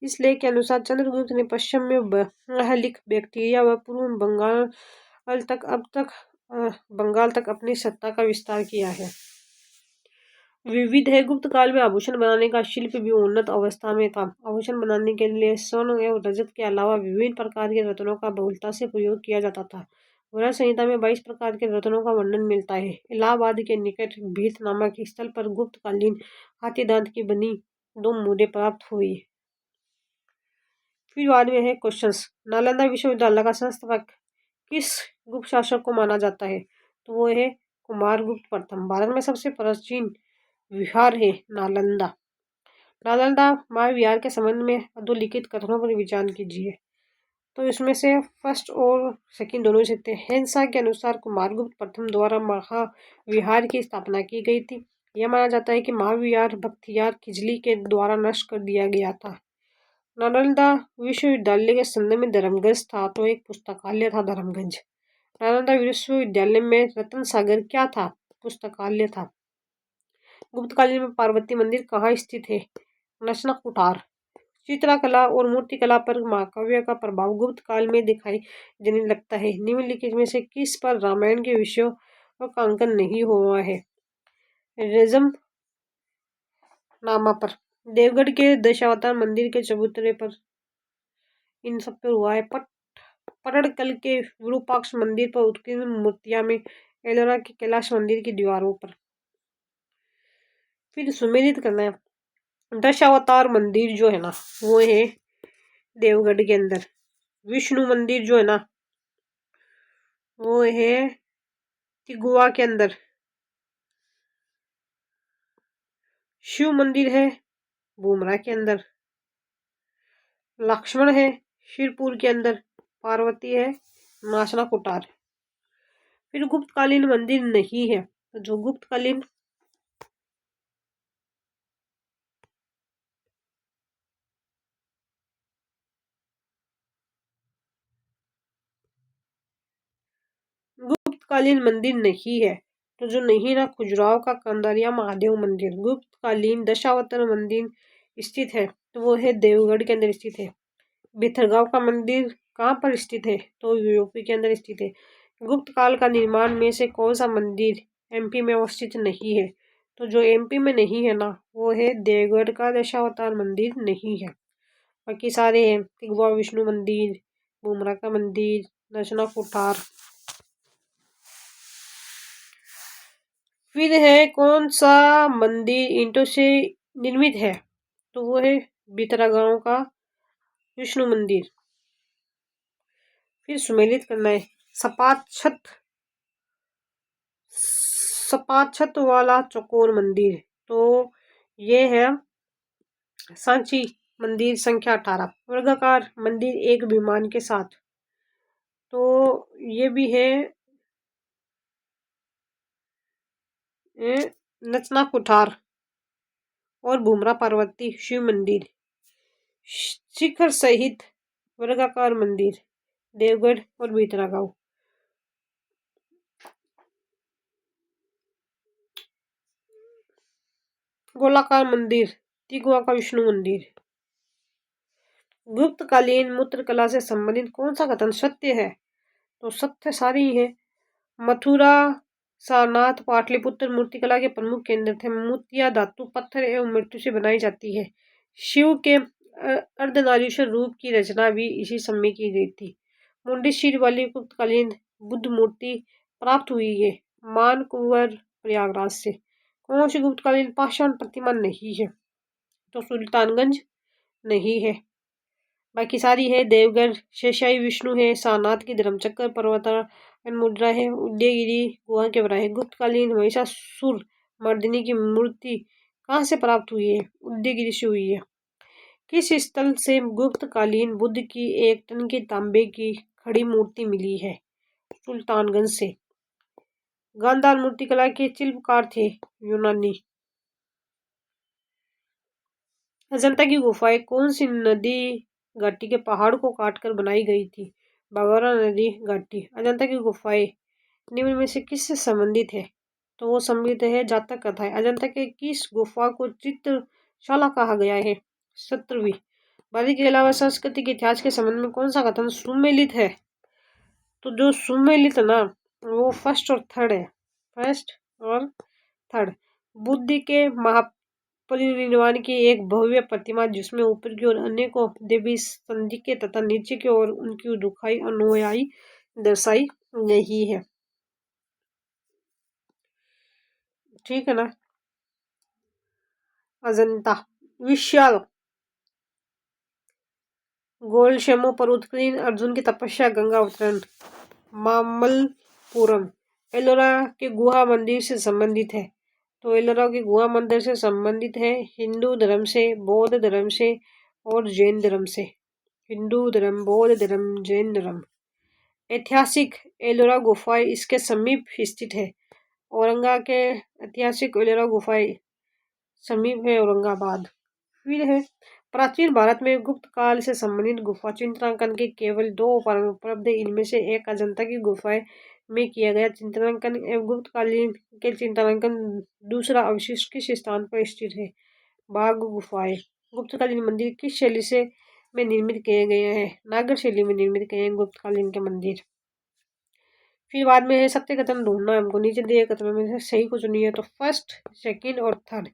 इस लेख के अनुसार चंद्रगुप्त ने पश्चिम में बहलिक बैक्टीरिया व पूर्व बंगाल तक अपनी सत्ता का विस्तार किया है। विविध है। गुप्त काल में आभूषण बनाने का शिल्प भी उन्नत अवस्था में था। आभूषण बनाने के लिए स्वर्ण एवं रजत के अलावा विभिन्न प्रकार के रत्नों का बहुलता से प्रयोग किया जाता था। वराह संहिता में 22 प्रकार के रत्नों का वर्णन मिलता है। इलाहाबाद के निकट भीत नामक स्थल पर गुप्तकालीन हाथी दांत की बनी 2 मुद्रें प्राप्त हुई। फिर बाद में है क्वेश्चंस। नालंदा विश्वविद्यालय का संस्थापक किस गुप्त शासक को माना जाता है? तो वो है कुमारगुप्त प्रथम। भारत में सबसे प्राचीन विहार है नालंदा। नालंदा महाविहार के संबंध में अधोलिखित कथनों पर विचार कीजिए। तो इसमें से फर्स्ट और सेकंड दोनों सकते हैं। हेंसा के अनुसार कुमारगुप्त प्रथम द्वारा महाविहार की स्थापना की गई थी। यह माना जाता है कि महाविहार बख्तियार खिजली के द्वारा नष्ट कर दिया गया था। नालंदा विश्वविद्यालय के संदर्भ में धर्मगंज था, तो एक पुस्तकालय था धर्मगंज। नालंदा विश्वविद्यालय में रतन सागर क्या था? पुस्तकालय था। गुप्तकालीन में पार्वती मंदिर कहाँ स्थित है? नचना कुठार। चित्रकला और मूर्तिकला पर महाकाव्य का प्रभाव गुप्त काल में दिखाई देने लगता है। निम्नलिखित में से किस पर रामायण के विषयों का अंकन नहीं हुआ है? रेजम नामा पर, देवगढ़ के दशावतार मंदिर के चबूतरे पर, इन सब पर हुआ है। पटड़कल के विरूपाक्ष मंदिर पर उत्कीर्ण मूर्तियां में, एलोरा के कैलाश मंदिर की दीवारों पर। फिर सुमेलित करना है। दशावतार मंदिर जो है ना वो है देवगढ़ के अंदर। विष्णु मंदिर जो है ना वो है तिगुआ के अंदर। शिव मंदिर है बुमरा के अंदर। लक्ष्मण है शिरपुर के अंदर। पार्वती है नाचना कुटार। फिर गुप्तकालीन मंदिर नहीं है, तो जो गुप्तकालीन मंदिर नहीं है, तो जो नहीं ना खजुराहो का कंदरिया महादेव मंदिर। गुप्तकालीन दशावतार मंदिर स्थित है, तो वो है देवगढ़ के अंदर स्थित है। भितरगांव का मंदिर कहाँ पर स्थित है? तो यूपी के अंदर स्थित है। गुप्त काल का निर्माण में से कौन सा मंदिर एमपी में अवस्थित नहीं है? तो जो एमपी में नहीं है ना वो है देवगढ़ का दशावतार मंदिर नहीं है। बाकी सारे हैं तिगवा विष्णु मंदिर, बुमरा का मंदिर, नचना कुठार। फिर है कौन सा मंदिर ईंटों से निर्मित है? तो वो है भितरागांव का विष्णु मंदिर। फिर सुमेलित करना है। सपात छत वाला चौकोर मंदिर, तो ये है सांची मंदिर संख्या 18। वर्गाकार मंदिर एक विमान के साथ, तो ये भी है नचना कुठार और बुमरा पार्वती शिव मंदिर। शिखर सहित वर्गाकार मंदिर देवगढ़ और भितरागांव। गोलाकार मंदिर तिगवा का विष्णु मंदिर। गुप्तकालीन मूत्रकला से संबंधित कौन सा कथन सत्य है? तो सत्य सारी है। मथुरा सारनाथ पाटलिपुत्र मूर्तिकला के प्रमुख केंद्र थे। मूर्तियां धातु पत्थर एवं मृत्यु से बनाई जाती है। शिव के अर्धनारीश्वर रूप की रचना भी इसी समय की गई थी। मुंडी सिर वाली गुप्तकालीन बुद्ध मूर्ति प्राप्त हुई है मानकुवर प्रयागराज से। कौन सी गुप्तकालीन पाषाण प्रतिमा नहीं है? तो सुल्तानगंज नहीं है। बाकी सारी है। देवगढ़ शेषाई विष्णु है। सारनाथ की धर्मचक्र पर्वतारोहण मुद्रा है। उदयगिरी गुहा के बरा है। गुप्तकालीन महिषासुर मर्दिनी की मूर्ति कहाँ से प्राप्त हुई है? उदयगिरी से हुई है। किस स्थल से गुप्तकालीन बुद्ध की 1 टन की तांबे की खड़ी मूर्ति मिली है? सुल्तानगंज से। गांधार मूर्तिकला के शिल्पकार थे यूनानी। अजंता की गुफाएं कौन सी नदी घाटी के पहाड़ को काटकर बनाई गई थी? बागोरा नदी घाटी। अजंता की गुफाएं निम्न में से किससे संबंधित है? तो वो संबंधित है जातक कथा है। अजंता के किस गुफा को चित्रशाला कहा गया है? 17वीं। भारत के अलावा संस्कृति के इतिहास के संबंध में कौन सा कथन सुमेलित है? तो जो सुमेलित ना वो फर्स्ट और थर्ड है। फर्स्ट और थर्ड। बुद्धि के महापरिनिर्वाण की एक भव्य प्रतिमा, जिसमें ऊपर की ओर अनेकों देवी संदिग्ध तथा नीचे की ओर उनकी दुखाई अनुयायी दर्शाई गई है। ठीक है ना। अजंता विशाल गोलशमो पर उत्कीर्ण अर्जुन की तपस्या, गंगा अवतरण। मामल्लपुरम एलोरा के गुहा मंदिर से संबंधित है। तो एलोरा की गुहा मंदिर से संबंधित है हिंदू धर्म से, बौद्ध धर्म से और जैन धर्म से। हिंदू धर्म, बौद्ध धर्म, जैन धर्म। ऐतिहासिक एलोरा गुफाएं इसके समीप स्थित है। औरंगा के ऐतिहासिक एलोरा गुफाएं समीप है औरंगाबाद। फिर है प्राचीन भारत में गुप्त काल से संबंधित गुफा चित्रांकन के केवल 2 उपाय उपलब्ध है। इनमें से एक अजंता की गुफाएं में किया गया चित्रांकन एवं गुप्तकालीन के चित्रांकन, दूसरा अवशिष्ट किस स्थान पर स्थित है। बाघ गुफाएं गुप्तकालीन मंदिर किस शैली से में निर्मित किए गए हैं। नागर शैली में निर्मित किए हैं गुप्तकालीन के मंदिर। फिर बाद में है सत्य कथन ढूंढना, हमको नीचे दिए कथनों में से सही को चुनिए। तो फर्स्ट, सेकंड और थर्ड।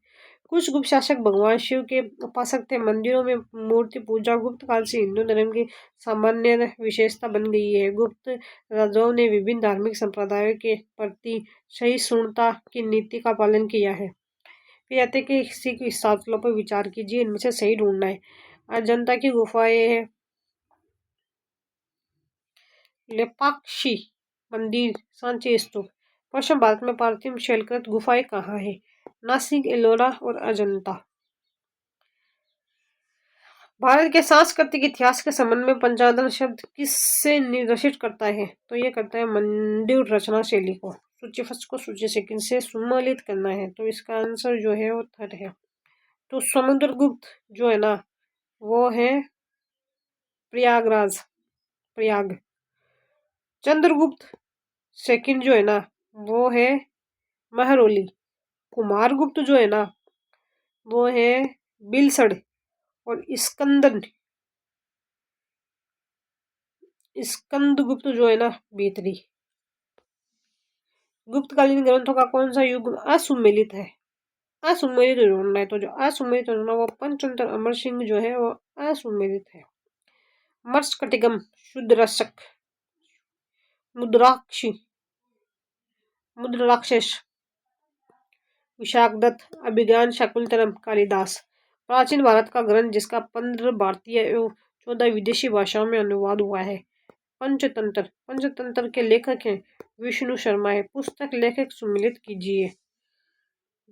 कुछ गुप्त शासक भगवान शिव के उपासक थे। मंदिरों में मूर्ति पूजा गुप्त काल से हिंदू धर्म की सामान्य विशेषता बन गई है। गुप्त राजाओं ने विभिन्न धार्मिक संप्रदायों के प्रति सहिष्णुता की नीति का पालन किया है। फिर आते कि किसी स्थलों पर विचार कीजिए, इनमें से सही ढूंढना है। अजंता की गुफाएं है, लेपाक्षी मंदिर, सांची स्तूप। पश्चिम भारत में पार्थिव शैलकृत गुफाएं कहाँ है। नासिक, एलोरा और अजंता। भारत के सांस्कृतिक इतिहास के संबंध में पंचादन शब्द किससे निर्देशित करता है। तो ये करता है मंदिर रचना शैली को। सूची फर्स्ट को सूची सेकंड से सम्मिलित करना है। तो इसका आंसर जो है वो थर्ड है। तो समुद्रगुप्त जो है ना वो है प्रयागराज, प्रयाग। चंद्रगुप्त सेकंड जो है ना वो है महरौली। कुमारगुप्त जो है ना वो है बिलसड़। और स्कंदगुप्त जो है ना भीतरी। गुप्तकालीन ग्रंथों का कौन सा युग असुमेलित है। असुमेलित ढूंढना है। तो जो असुमेलित ढूंढना वो पंचतंत्र अमर सिंह जो है वो असुमेलित है। मर्कटिकम, शुद्रशक, मुद्राक्षी, मुद्राक्षस, विशाखदत्त, अभिज्ञान शाकुंतलम, कालिदास। प्राचीन भारत का ग्रंथ जिसका 15 भारतीय एवं 14 विदेशी भाषाओं में अनुवाद हुआ है। पंचतंत्र। पंचतंत्र के लेखक हैं विष्णु शर्मा है। पुस्तक लेखक सम्मिलित कीजिए।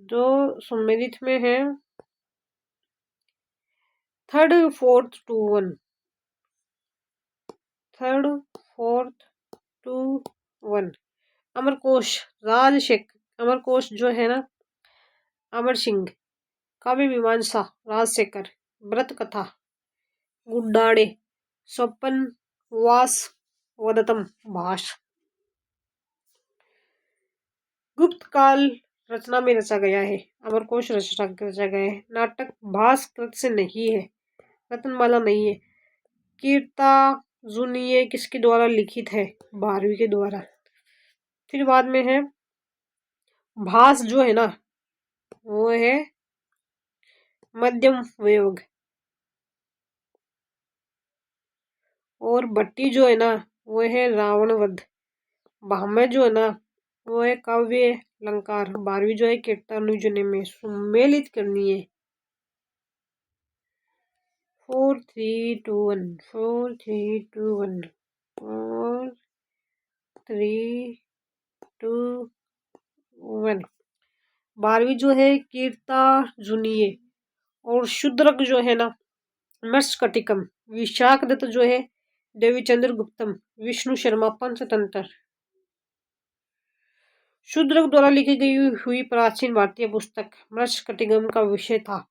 जो सम्मिलित में है third fourth two one. Third fourth two one. Amarkosh, Rajashekhar. Amarkosh जो है ना अमर सिंह। काव्य मीमांसा, राजशेखर। व्रत कथा, गुड्डाड़े। स्वपन वास, वदतम भाष। गुप्त काल रचना में रचा गया है। अमरकोश रचा गया है। नाटक भास्कृत से नहीं है। रत्नमाला नहीं है। कीर्तार्जुनीय किसके द्वारा लिखित है। भारवी के द्वारा। फिर बाद में है भास जो है ना वो है मध्यम वयोग। और भट्टी जो है ना वो है रावण वध। भामह जो है ना वो है काव्य अलंकार। भारवी जो है कीर्तार्जुनीय में सम्मिलित करनी है। 4 3 2 1 4 3 2 1 4 3 2 1। भारवी जो है कीर्तार्जुनीय। और शूद्रक जो है ना मर्कटिकम। विशाखदत्त जो है देवीचंद्र गुप्तम। विष्णु शर्मा पंचतंत्र। शूद्रक द्वारा लिखी गई हुई प्राचीन भारतीय पुस्तक मर्कटिकम का विषय था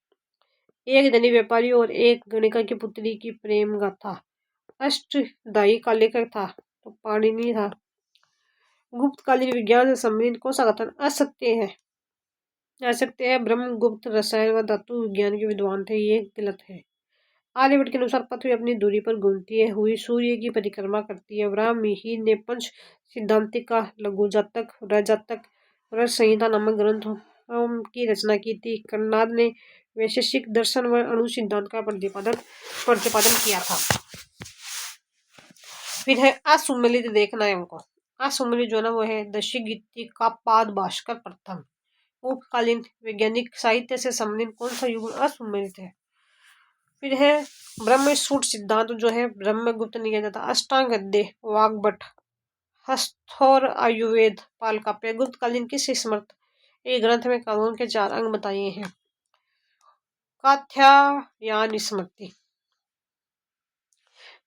एक धनी व्यापारी और एक गणिका की पुत्री की प्रेम गाथा। अष्टधाई का लेखक था तो पाणिनि था। गुप्तकालीन विज्ञान से संबंधित कौन सा कथन असत्य है। असत्य है ब्रह्मगुप्त रसायन व धातु विज्ञान के विद्वान थे, ये गलत है। आर्यभट्ट के अनुसार पृथ्वी अपनी दूरी पर घूमती है हुई सूर्य की परिक्रमा करती है। वराहमिहिर ने पंच सिद्धांतिक का लघु जातक, रजातक, रस संहिता नामक ग्रंथ की रचना की थी। कर्नाड ने वैशेषिक दर्शन व अणु सिद्धांत का प्रतिपादन किया था। फिर है असुमेलित, देखना है हमको। असुमेलित जो है ना वो है दशीगीति का पाद भास्कर प्रथम। उपकालीन वैज्ञानिक साहित्य से संबंधित कौन सा युग असुमेलित है? फिर है ब्रह्मसूत्र सिद्धांत जो है ब्रह्मगुप्त ने किया जाता। अष्टांग हृदय वाग्भट हस्थौर आयुर्वेद पाल काव्य गुप्तकालीन किस स्मृत एक ग्रंथ में कानून के 4 अंग बताए हैं? कात्यायन स्मृति।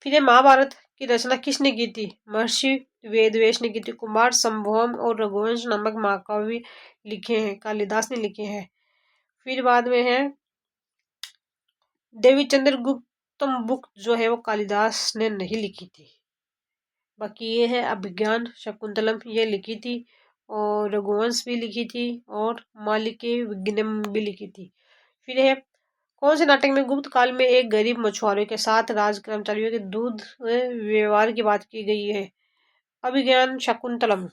फिर ये महाभारत की रचना किसने की थी? महर्षि वेदव्यास ने की थी। कुमार संभवम और रघुवंश नामक महाकाव्य लिखे हैं, कालिदास ने लिखे हैं। फिर बाद में है देवीचंद्र गुप्तम बुक जो है वो कालिदास ने नहीं लिखी थी। बाकी ये है अभिज्ञान शकुंतलम, ये लिखी थी, और रघुवंश भी लिखी थी, और मालिके विज्ञानम भी लिखी थी। फिर है कौन से नाटक में गुप्त काल में एक गरीब मछुआरे के साथ राज कर्मचारियों के दूध व्यवहार की बात की गई है? अभिज्ञान शकुंतलम।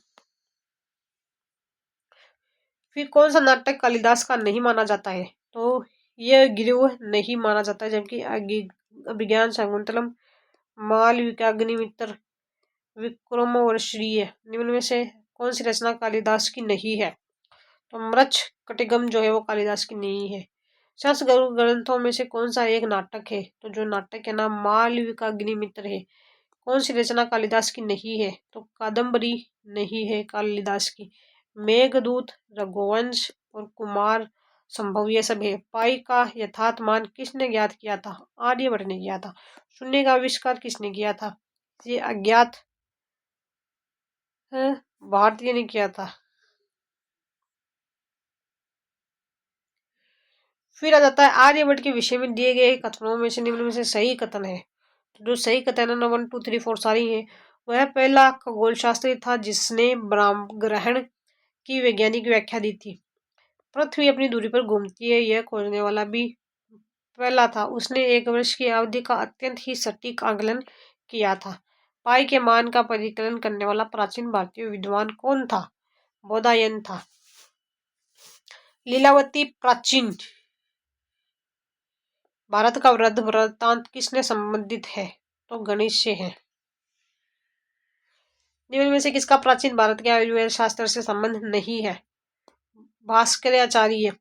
फिर कौन सा नाटक कालिदास का नहीं माना जाता है? तो यह गिरोह नहीं माना जाता, जबकि अभिज्ञान शकुंतलम, मालविकाग्निमित्र, विक्रमोर्वशीय निम्न में से कौन सी रचना कालिदास की नहीं है? तो मृच्छ कटिगम जो है वो कालिदास की नहीं है। संस्कृत ग्रंथों में से कौन सा एक नाटक है? तो जो नाटक है ना मालविकाग्निमित्र है। कौन सी रचना कालिदास की नहीं है? तो कादम्बरी नहीं है कालिदास की। मेघदूत, रघुवंश और कुमार संभव ये सब है। पाई का यथार्थ मान किसने ज्ञात किया था? आर्यभट्ट ने किया था। शून्य का आविष्कार किसने किया था? ये अज्ञात भारतीय ने किया था। फिर आ जाता है आर्यभट्ट के विषय में दिए गए कथनों में से निम्न में से सही कथन है। तो जो सही कथन है ना 1 2 3 4 सारी है। वह पहला खगोल शास्त्री था जिसने ब्रह्म ग्रहण की वैज्ञानिक व्याख्या दी थी। पृथ्वी अपनी दूरी पर घूमती है, यह खोजने वाला भी पहला था। उसने 1 वर्ष की अवधि का अत्यंत ही सटीक आकलन किया था। पाई के मान का परिकलन करने वाला प्राचीन भारतीय विद्वान कौन था? बोधायन था। लीलावती प्राचीन भारत का वृद्ध वृत्तांत किसने संबंधित है? तो गणेश से है। निम्न में से किसका प्राचीन भारत के आयुर्वेद शास्त्र से संबंध नहीं है? भास्कराचार्य।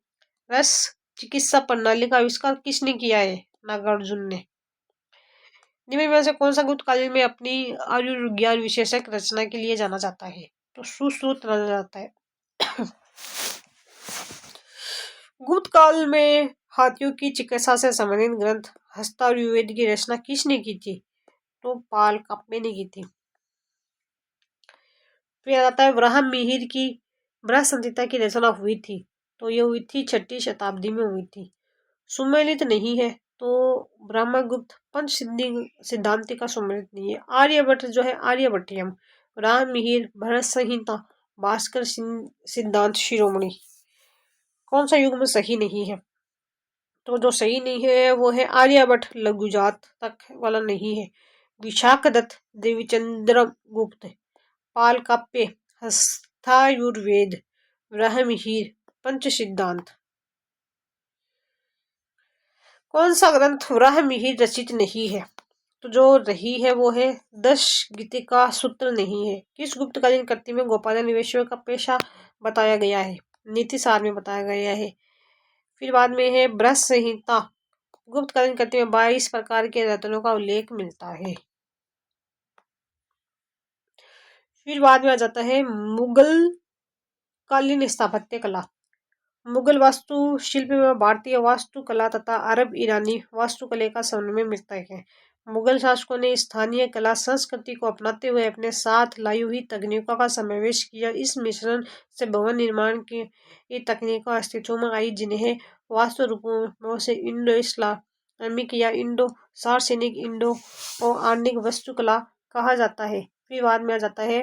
रस चिकित्सा प्रणाली का आविष्कार किसने किया है? नागार्जुन ने। निम्न में से कौन सा गुप्त काल में अपनी आयुर्विज्ञान विशेषज्ञ रचना के लिए जाना जाता है? तो सुश्रुत जाना जाता है। गुप्त काल में हाथियों की चिकित्सा से संबंधित ग्रंथ हस्तायुर्वेद की रचना किसने की थी? तो पाल काप्य ने की थी। फिर आता है ब्रह्म मिहिर की बृहत संहिता की रचना हुई थी, तो ये हुई थी 6वीं शताब्दी में हुई थी। सुमेलित नहीं है, तो ब्रह्मगुप्त पंच सिद्धांति का सुमेलित नहीं है। आर्यभट्ट जो है आर्यभट्टियम, ब्रह्म मिहिर, भरत संहिता, भास्कर सिद्धांत शिरोमणि कौन सा युग में सही नहीं है? तो जो सही नहीं है वो है आर्यभट्ट लघुजात तक वाला नहीं है। विशाखदत्त, देवीचंद्र गुप्त, पाल काप्य, हस्तायुर्वेद, ब्रह्ममिहिर, पंच सिद्धांत कौन सा ग्रंथ ब्रह्ममिहिर रचित नहीं है? तो जो रही है वो है 10 गीतिका सूत्र नहीं है। किस गुप्तकालीन कृति में गोपालन निवेशों का पेशा बताया गया है? नीति सार में बताया गया है। फिर बाद में है बृहत संहिता। गुप्तकालीन कृति में 22 प्रकार के रत्नों का उल्लेख मिलता है। फिर बाद में आ जाता है मुगल कालीन स्थापत्य कला। मुगल वास्तु शिल्प में भारतीय वास्तुकला तथा अरब ईरानी वास्तुकला का समन्वय मिलता है। मुगल शासकों ने स्थानीय कला संस्कृति को अपनाते हुए अपने साथ लाई हुई तकनीकों का समावेश किया। इस मिश्रण से भवन निर्माण की तकनीकों अस्तित्व में आई, जिन्हें वास्तु रूपों से इंडो इस्लामिक या इंडो सार्वजनिक इंडो और आर्निक वास्तुकला कहा जाता है। फिर बाद में आ जाता है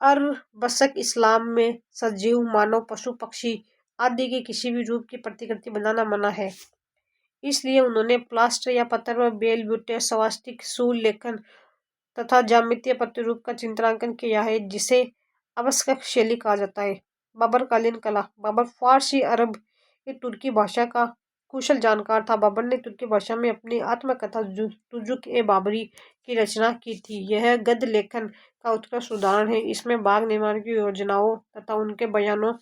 अरबसक। इस्लाम में सजीव मानव पशु पक्षी आदि के किसी भी रूप की प्रतिकृति बनाना मना है, इसलिए उन्होंने प्लास्टर या पत्थर पर बेल बूटे, स्वास्तिक, शूल लेखन तथा ज्यामितीय प्रतिरूप का चित्रांकन किया है, जिसे अबस्कक शैली कहा जाता है। बाबरकालीन कला। बाबर फारसी, अरब की तुर्की भाषा का कुशल जानकार था। बाबर ने तुर्की भाषा में अपनी आत्मकथा तुजुक ए बाबरी की रचना की थी। यह गद्य लेखन का उत्कृष्ट उदाहरण है। इसमें बाग निर्माण की योजनाओं तथा उनके बयानों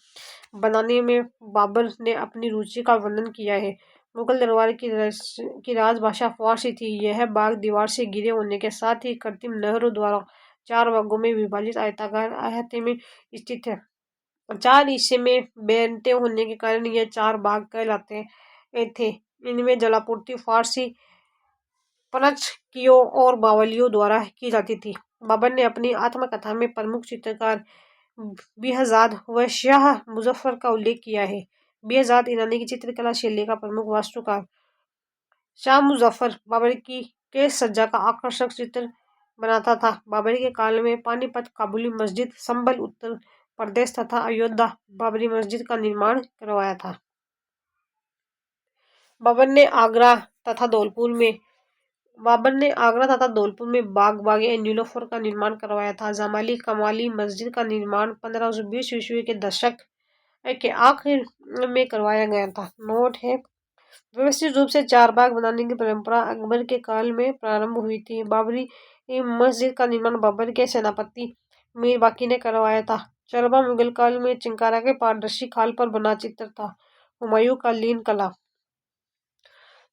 बनाने में बाबर ने अपनी रुचि का वर्णन किया है। मुगल दरबार की राजभाषा फारसी थी। यह बाग दीवार से घिरे होने के साथ ही कृत्रिम नहरों द्वारा 4 भागों में विभाजित आयताकार अहाते में स्थित है। 4 हिस्से में बनते होने के कारण ये 4 भाग कहलाते थे। इनमें जलापूर्ति फारसी पनचकियों और बावलियों द्वारा की जाती थी। बाबर ने अपनी आत्मकथा में प्रमुख चित्रकार बेहज़ाद व शाह मुजफ्फर का उल्लेख किया है। बेहज़ाद ईरानी की चित्रकला शैली का प्रमुख वास्तुकार। शाह मुजफ्फर बाबर की केश सज्जा का आकर्षक चित्र बनाता था। बाबर के काल में पानीपत, काबुली मस्जिद, संभल उत्तर प्रदेश तथा अयोध्या बाबरी मस्जिद का निर्माण करवाया था। बाबर ने आगरा तथा धौलपुर में बाग बागे नीलोफर का निर्माण करवाया था। जमाली कमाली मस्जिद का निर्माण 1520 ईस्वी के दशक के आखिर में करवाया गया था। नोट है, व्यवस्थित रूप से 4 बाग बनाने की परंपरा अकबर के काल में प्रारंभ हुई थी। बाबरी मस्जिद का निर्माण बाबर के सेनापति मीर बाकी ने करवाया था। चरबा मुगल काल में चिंकारा के पारदर्शी खाल पर बना चित्र था। हुमायूं कालीन कला।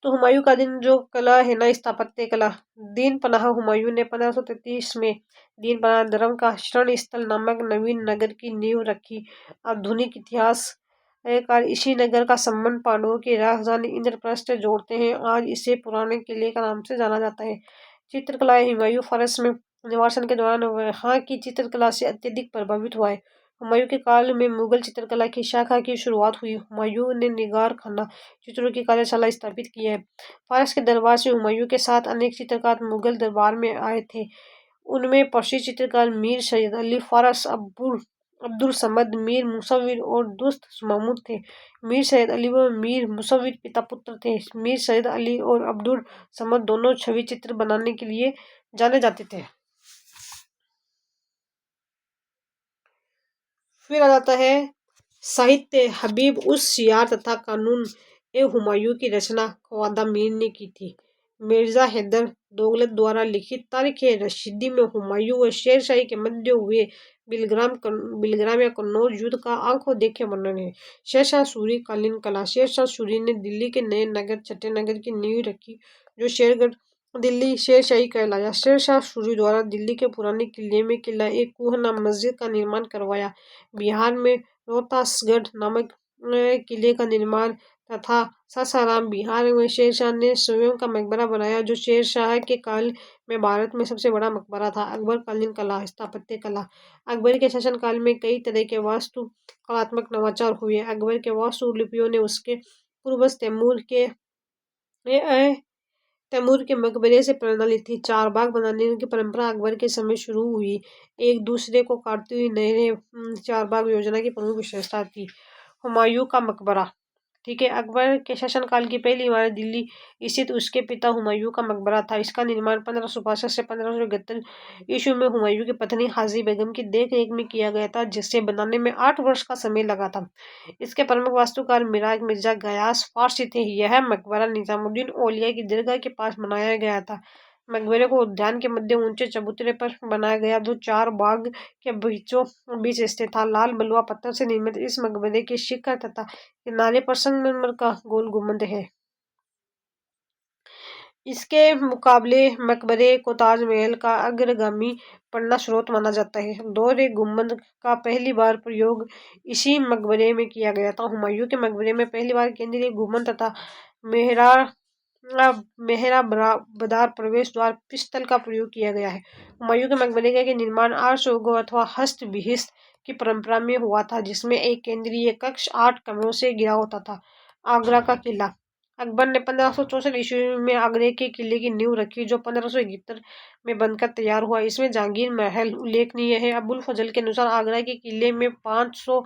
तो हुमायूं का दिन जो कला है ना, स्थापत्य कला, दीन पनाह हुमायूं ने 1533 में दीन पनाह धर्म का शरण स्थल नामक नवीन नगर की नींव रखी। आधुनिक इतिहास कार इसी नगर का संबंध पांडवों की राजधानी इंद्रप्रस्थ से जोड़ते हैं। आज इसे पुराने किले का नाम से जाना जाता है। चित्रकला हुमायूं फारस में निवासन के दौरान वहाँ की चित्रकला से अत्यधिक प्रभावित हुआ है। हुमायूं के काल में मुगल चित्रकला की शाखा की शुरुआत हुई। हुमायूं ने निगार खाना चित्रों की कार्यशाला स्थापित की है। फारस के दरबार से हुमायूं के साथ अनेक चित्रकार मुगल दरबार में आए थे। उनमें प्रसिद्ध चित्रकार मीर सैयद अली फारस, अब्दुल समद, मीर मुसव्विर और दुस्त महमूद थे। मीर सैयद अली व मीर मुसव्विर पिता पुत्र थे। मीर सैयद अली और अब्दुल समद दोनों छवि चित्र बनाने के लिए जाने जाते थे। फिर आ जाता है साहित्य। हबीब उस शियार तथा कानून ए हुमायूं की रचना ख्वाजा मीर ने की थी। मिर्जा हैदर दौलत द्वारा लिखित तारीख रशीदी में हुमायूं व शेरशाही के मध्य हुए बिलग्राम या कन्नौज युद्ध का आंखों देखे वर्णन है। शेरशाह सूरी कालीन कला। शेरशाह सूरी ने दिल्ली के नए नगर छठे नगर की नींव रखी, जो शेरगढ़ दिल्ली शेरशाही कहलाया। शेरशाह सूरी द्वारा दिल्ली के पुराने किले में किला एक कुहना मस्जिद का निर्माण करवाया। बिहार में रोहतासगढ़ नामक किले का निर्माण तथा सासाराम बिहार में शेरशाह ने स्वयं का मकबरा बनाया, जो शेरशाह के काल में भारत में सबसे बड़ा मकबरा था। अकबर कालीन कला। स्थापत्य कला। अकबर के शासनकाल में कई तरह के वास्तु कलात्मक नवाचार हुए। अकबर के वास्तुलिपियों ने उसके पूर्वज तैमूर के मकबरे से प्रेरणा ली थी। 4 बाग बनाने की परंपरा अकबर के समय शुरू हुई। एक दूसरे को काटती हुई नहरें 4 बाग योजना की प्रमुख विशेषता थी। हुमायूं का मकबरा। ठीक है, अकबर के शासनकाल की पहली इमारत दिल्ली स्थित उसके पिता हुमायूं का मकबरा था। इसका निर्माण 1562 से 1571 ईस्वी में हुमायूं की पत्नी हाजी बेगम की देखरेख में किया गया था, जिसे बनाने में 8 वर्ष का समय लगा था। इसके प्रमुख वास्तुकार मिराज मिर्जा गयास फारसी थे। यह मकबरा निजामुद्दीन औलिया की दरगाह के पास बनाया गया था। मकबरे को उद्यान के मध्य ऊंचे चबूतरे पर बनाया गया, जो 4 बाग के बीचों बीच स्थित था। लाल बलुआ पत्थर से निर्मित इस मकबरे के शिखर तथा किनारे पर संगमरमर का गोल गुंबद है। इसके मुकाबले मकबरे को ताजमहल का अग्रगामी प्रेरणा स्रोत माना जाता है। दोहरे गुंबद का पहली बार प्रयोग इसी मकबरे में किया गया था। हुमायूं के मकबरे में पहली बार केंद्रीय गुंबद तथा मेहराबदार प्रवेश द्वार पिस्तल का प्रयोग किया गया है। हुमायूं के मकबरे के निर्माण 800 गो अथवा हस्त विहिस्त की परंपरा में हुआ था, जिसमें एक केंद्रीय कक्ष 8 कमरों से घिरा होता था। आगरा का किला। अकबर ने 1564 ईस्वी में आगरे के किले की नींव रखी, जो 1571 में बनकर तैयार हुआ। इसमें जहांगीर महल उल्लेखनीय है। अबुल फजल के अनुसार आगरा के किले में 500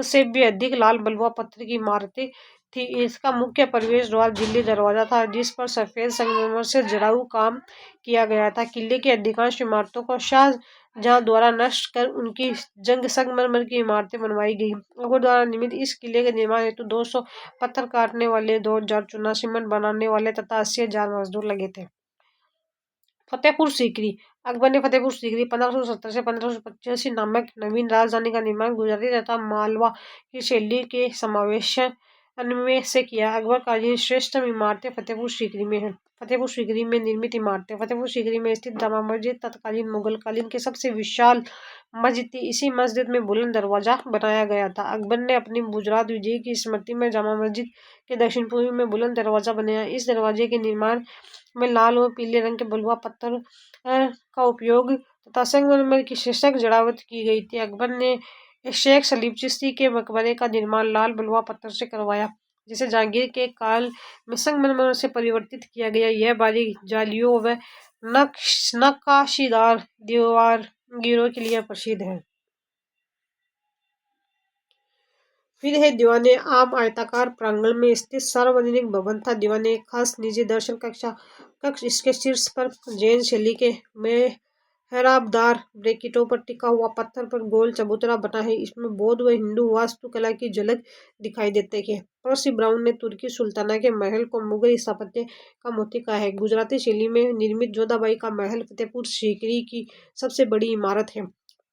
से भी अधिक लाल बलुआ पत्थर की इमारतें थी। इसका मुख्य प्रवेश द्वार दिल्ली दरवाजा था, जिस पर सफेद संगमरमर से जड़ाऊ काम किया गया था। किले की अधिकांश इमारतों को शाह जहाँ द्वारा नष्ट कर उनकी जंग संगमरमर की इमारतें बनवाई गई। अकबर द्वारा निर्मित इस किले के निर्माण हेतु 200 पत्थर काटने वाले, 2000 चूना सीमेंट बनाने वाले तथा 80,000 मजदूर लगे थे। फतेहपुर सीकरी। अकबर ने फतेहपुर सीकरी 1570 से 1585 नामक नवीन राजधानी का निर्माण गुजराती तथा मालवा की शैली के समावेश में से किया। अकबर कालीन श्रेष्ठतम इमारतें फतेहपुर सीकरी में है। फतेहपुर सीकरी में निर्मित इमारतें। फतेहपुर सीकरी में स्थित जामा मस्जिद तत्कालीन मुगल कालीन की सबसे विशाल मस्जिद थी। इसी मस्जिद में बुलंद दरवाजा बनाया गया था। अकबर ने अपनी गुजरात विजय की स्मृति में जामा मस्जिद के दक्षिण पूर्व में बुलंद दरवाजा बनाया। इस दरवाजे के निर्माण में लाल और पीले रंग के बलुआ पत्थर का उपयोग तथा संगमरमर की शीर्षक जड़ावत की गई थी। अकबर ने शेख सलीम चिश्ती के मकबरे का निर्माण लाल बलुआ पत्थर से करवाया, जिसे जहांगीर के काल में संगमरमर से परिवर्तित किया गया। यह बारीक जालियों व नक्काशीदार दीवारगिरों के लिए प्रसिद्ध है। फिर है दीवाने आम आयताकार प्रांगण में स्थित सार्वजनिक भवन था। दीवाने एक खास निजी दर्शन कक्ष इसके शीर्ष पर जैन शैली के मेहराबदार ब्रैकेटों पर टिका हुआ पत्थर पर गोल चबूतरा बना है। इसमें बौद्ध व हिंदू वास्तुकला की झलक दिखाई देते हैं। पड़ोसी ब्राउन ने तुर्की सुल्ताना के महल को मुगल स्थापत्य का मोती कहा है। गुजराती शैली में निर्मित जोधाबाई का महल फतेहपुर सीकरी की सबसे बड़ी इमारत है।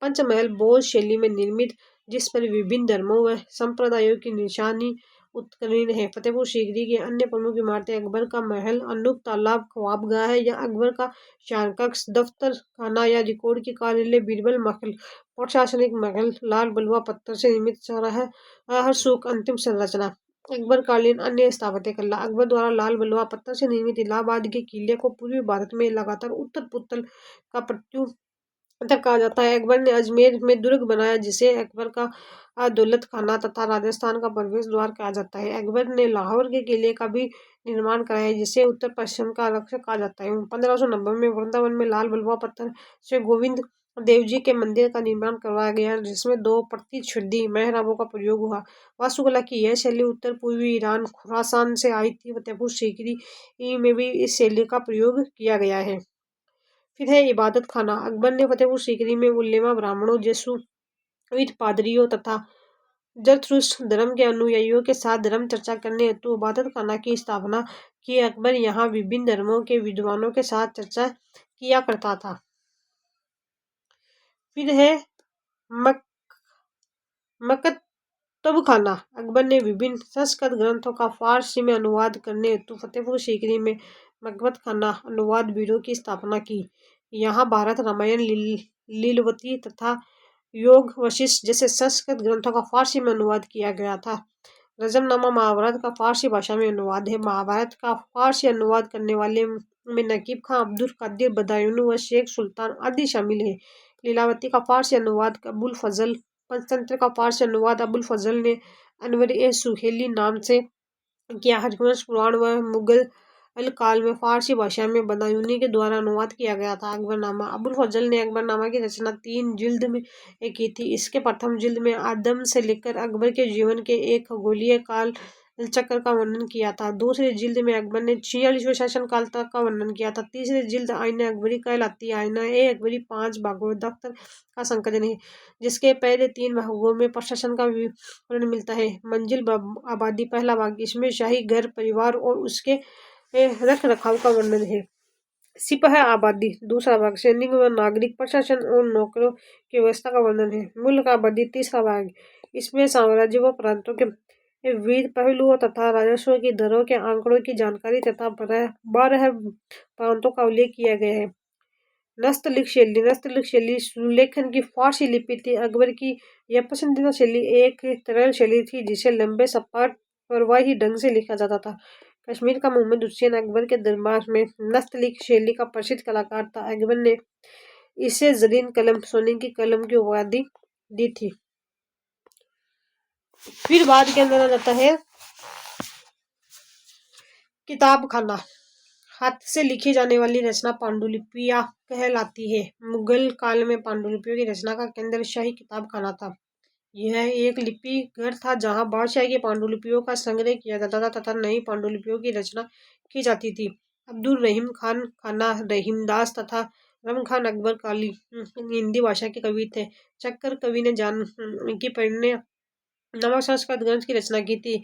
पंचमहल बौद्ध शैली में निर्मित, जिस पर विभिन्न धर्मों व संप्रदायों की निशानी उत्कीर्ण है। फतेहपुर सीकरी की अन्य प्रमुख इमारतें अकबर का महल, अनूप तालाब, ख्वाबगाह है या अकबर का शान कक्ष, दफ्तर खाना या रिकॉर्ड की कार्यालय, बीरबल महल, प्रशासनिक महल, लाल बलुआ पत्थर से निर्मित चौराहा, हरसूक अंतिम संरचना। अकबर कालीन अन्य स्थापत्य कला। अकबर द्वारा लाल बलुआ पत्थर से निर्मित इलाहाबाद के किले को पूर्वी भारत में लगातार उत्तर पुतल का प्रत्यु तक कहा जाता है। अकबर ने अजमेर में दुर्ग बनाया, जिसे अकबर का दौलत खाना तथा राजस्थान का प्रवेश द्वार कहा जाता है। अकबर ने लाहौर के किले का भी निर्माण कराया, जिसे उत्तर पश्चिम का रक्षक कहा जाता है। 1590 में वृंदावन में लाल बलुआ पत्थर से गोविंद देव जी के मंदिर का निर्माण करवाया गया, जिसमें 2 प्रतिच्छेदी मेहराबों का प्रयोग हुआ। वास्तुकला की यह शैली उत्तर पूर्वी ईरान खुरासान से आई थी। फतेहपुर सीकरी में भी इस शैली का प्रयोग किया गया है। फिर है इबादत खाना। अकबर ने फतेहपुर सीकरी में उलेमा, ब्राह्मणों, जेसुइट पादरियों तथा जरथुस्त्र धर्म के अनुयायियों के साथ धर्म चर्चा करने हेतु इबादत खाना की स्थापना की। अकबर यहाँ विभिन्न धर्मों के विद्वानों के साथ चर्चा किया करता था। फिर है मकतब खाना। अकबर ने विभिन्न संस्कृत ग्रंथों का फारसी में अनुवाद करने हेतु फतेहपुर सीकरी में मकतब खाना अनुवाद ब्यूरो की स्थापना की। यहाँ भारत रामायण, लीलवती तथा योग वशिष्ठ जैसे संस्कृत ग्रंथों का फारसी में अनुवाद किया गया था। रजमनामा महाभारत का फारसी भाषा में अनुवाद है। महाभारत का फारसी अनुवाद करने वाले में नकीब खां, अब्दुल कादिर बदायूनी व शेख सुल्तान आदि शामिल है। लीलावती का फारसी अनुवाद अबुल फजल, पंचतंत्र का फारसी अनुवाद अबुल फजल ने अनवर ए सुहेली नाम से किया। हरिवंश पुराण व मुगल काल में फारसी भाषा में बदायूनी के द्वारा अनुवाद किया गया था। अकबरनामा। अबुल फजल ने अकबरनामा की रचना 3 जिल्द में की थी। इसके प्रथम जिल्द में आदम से लेकर अकबर के जीवन के एक खगोलीय काल चक्र का वर्णन किया था। दूसरी जिल्द में अकबर ने 46वें शासन काल तक का वर्णन किया था। तीसरी जिल्द आईना अकबरी कहलाती है। आईना ए अकबरी 5 भागों में दफ्तर का संकलन है, जिसके पहले 3 भागों में प्रशासन का विवरण मिलता है। मंजिल आबादी पहला भाग, इसमें शाही घर परिवार और उसके रख रखाव का वर्णन है। सिपह आबादी दूसरा भाग, सैनिक व नागरिक प्रशासन और नौकरों की व्यवस्था का वर्णन है। मुल्क आबादी तीसरा भाग, इसमें साम्राज्य व प्रांतों के वीर पहलुओं तथा राजस्व की दरों के आंकड़ों की जानकारी तथा 12 प्रांतों का उल्लेख किया गया है। नस्तलिख शैली। नस्तलिख शैली सुलेखन की फारसी लिपि थी। अकबर की यह पसंदीदा शैली एक तरल शैली थी, जिसे लंबे सपाट प्रवाही ढंग से लिखा जाता था। कश्मीर का मोहम्मद हुसैन अकबर के दरबार में नस्तलिख शैली का प्रसिद्ध कलाकार था। अकबर ने इसे जरीन कलम, सोने की कलम की उपाधि दी थी। फिर बाद के अंदर आ जाता है किताब खाना। हाथ से लिखी जाने वाली रचना पांडुलिपियां कहलाती है। मुगल काल में पांडुलिपियों की रचना का केंद्र शाही किताब खाना था। यह एक लिपि घर था जहां बादशाह की पांडुलिपियों का संग्रह किया जाता था तथा नई पांडुलिपियों की रचना की जाती थी। अब्दुल रहीम खान खाना, रहीमदास तथा रम खान अकबर काली हिंदी भाषा के कवि थे। चक्कर कवि ने जान की पढ़ने नवा संस्कृत ग्रंथ की रचना की थी।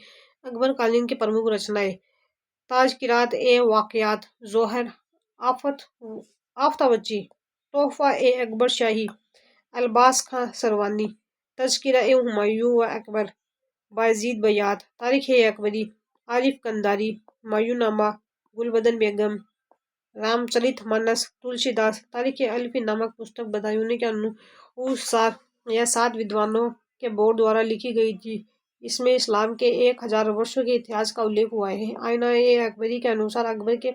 अकबर कालीन की प्रमुख रचनाएं ताज किरात ए वाकयात, जोहर, आफत आफ्ताबची, तोहफा ए अकबर शाही, अलबास खां सरवानी, तज़किरा ए हुमायूं व अकबर, बायजीद बयात, तारीख ए अकबरी, आरिफ कंदारी, मायूनामा, गुलबदन बेगम, रामचरित मानस, तुलसीदास, तारीख ए अल्फी नामक पुस्तक बदायूं के अनुसार यह 7 विद्वानों के बोर्ड द्वारा लिखी गई थी। इसमें इस्लाम के 1000 वर्षों के इतिहास का उल्लेख हुआ है। आईना ए अकबरी के अनुसार अकबर के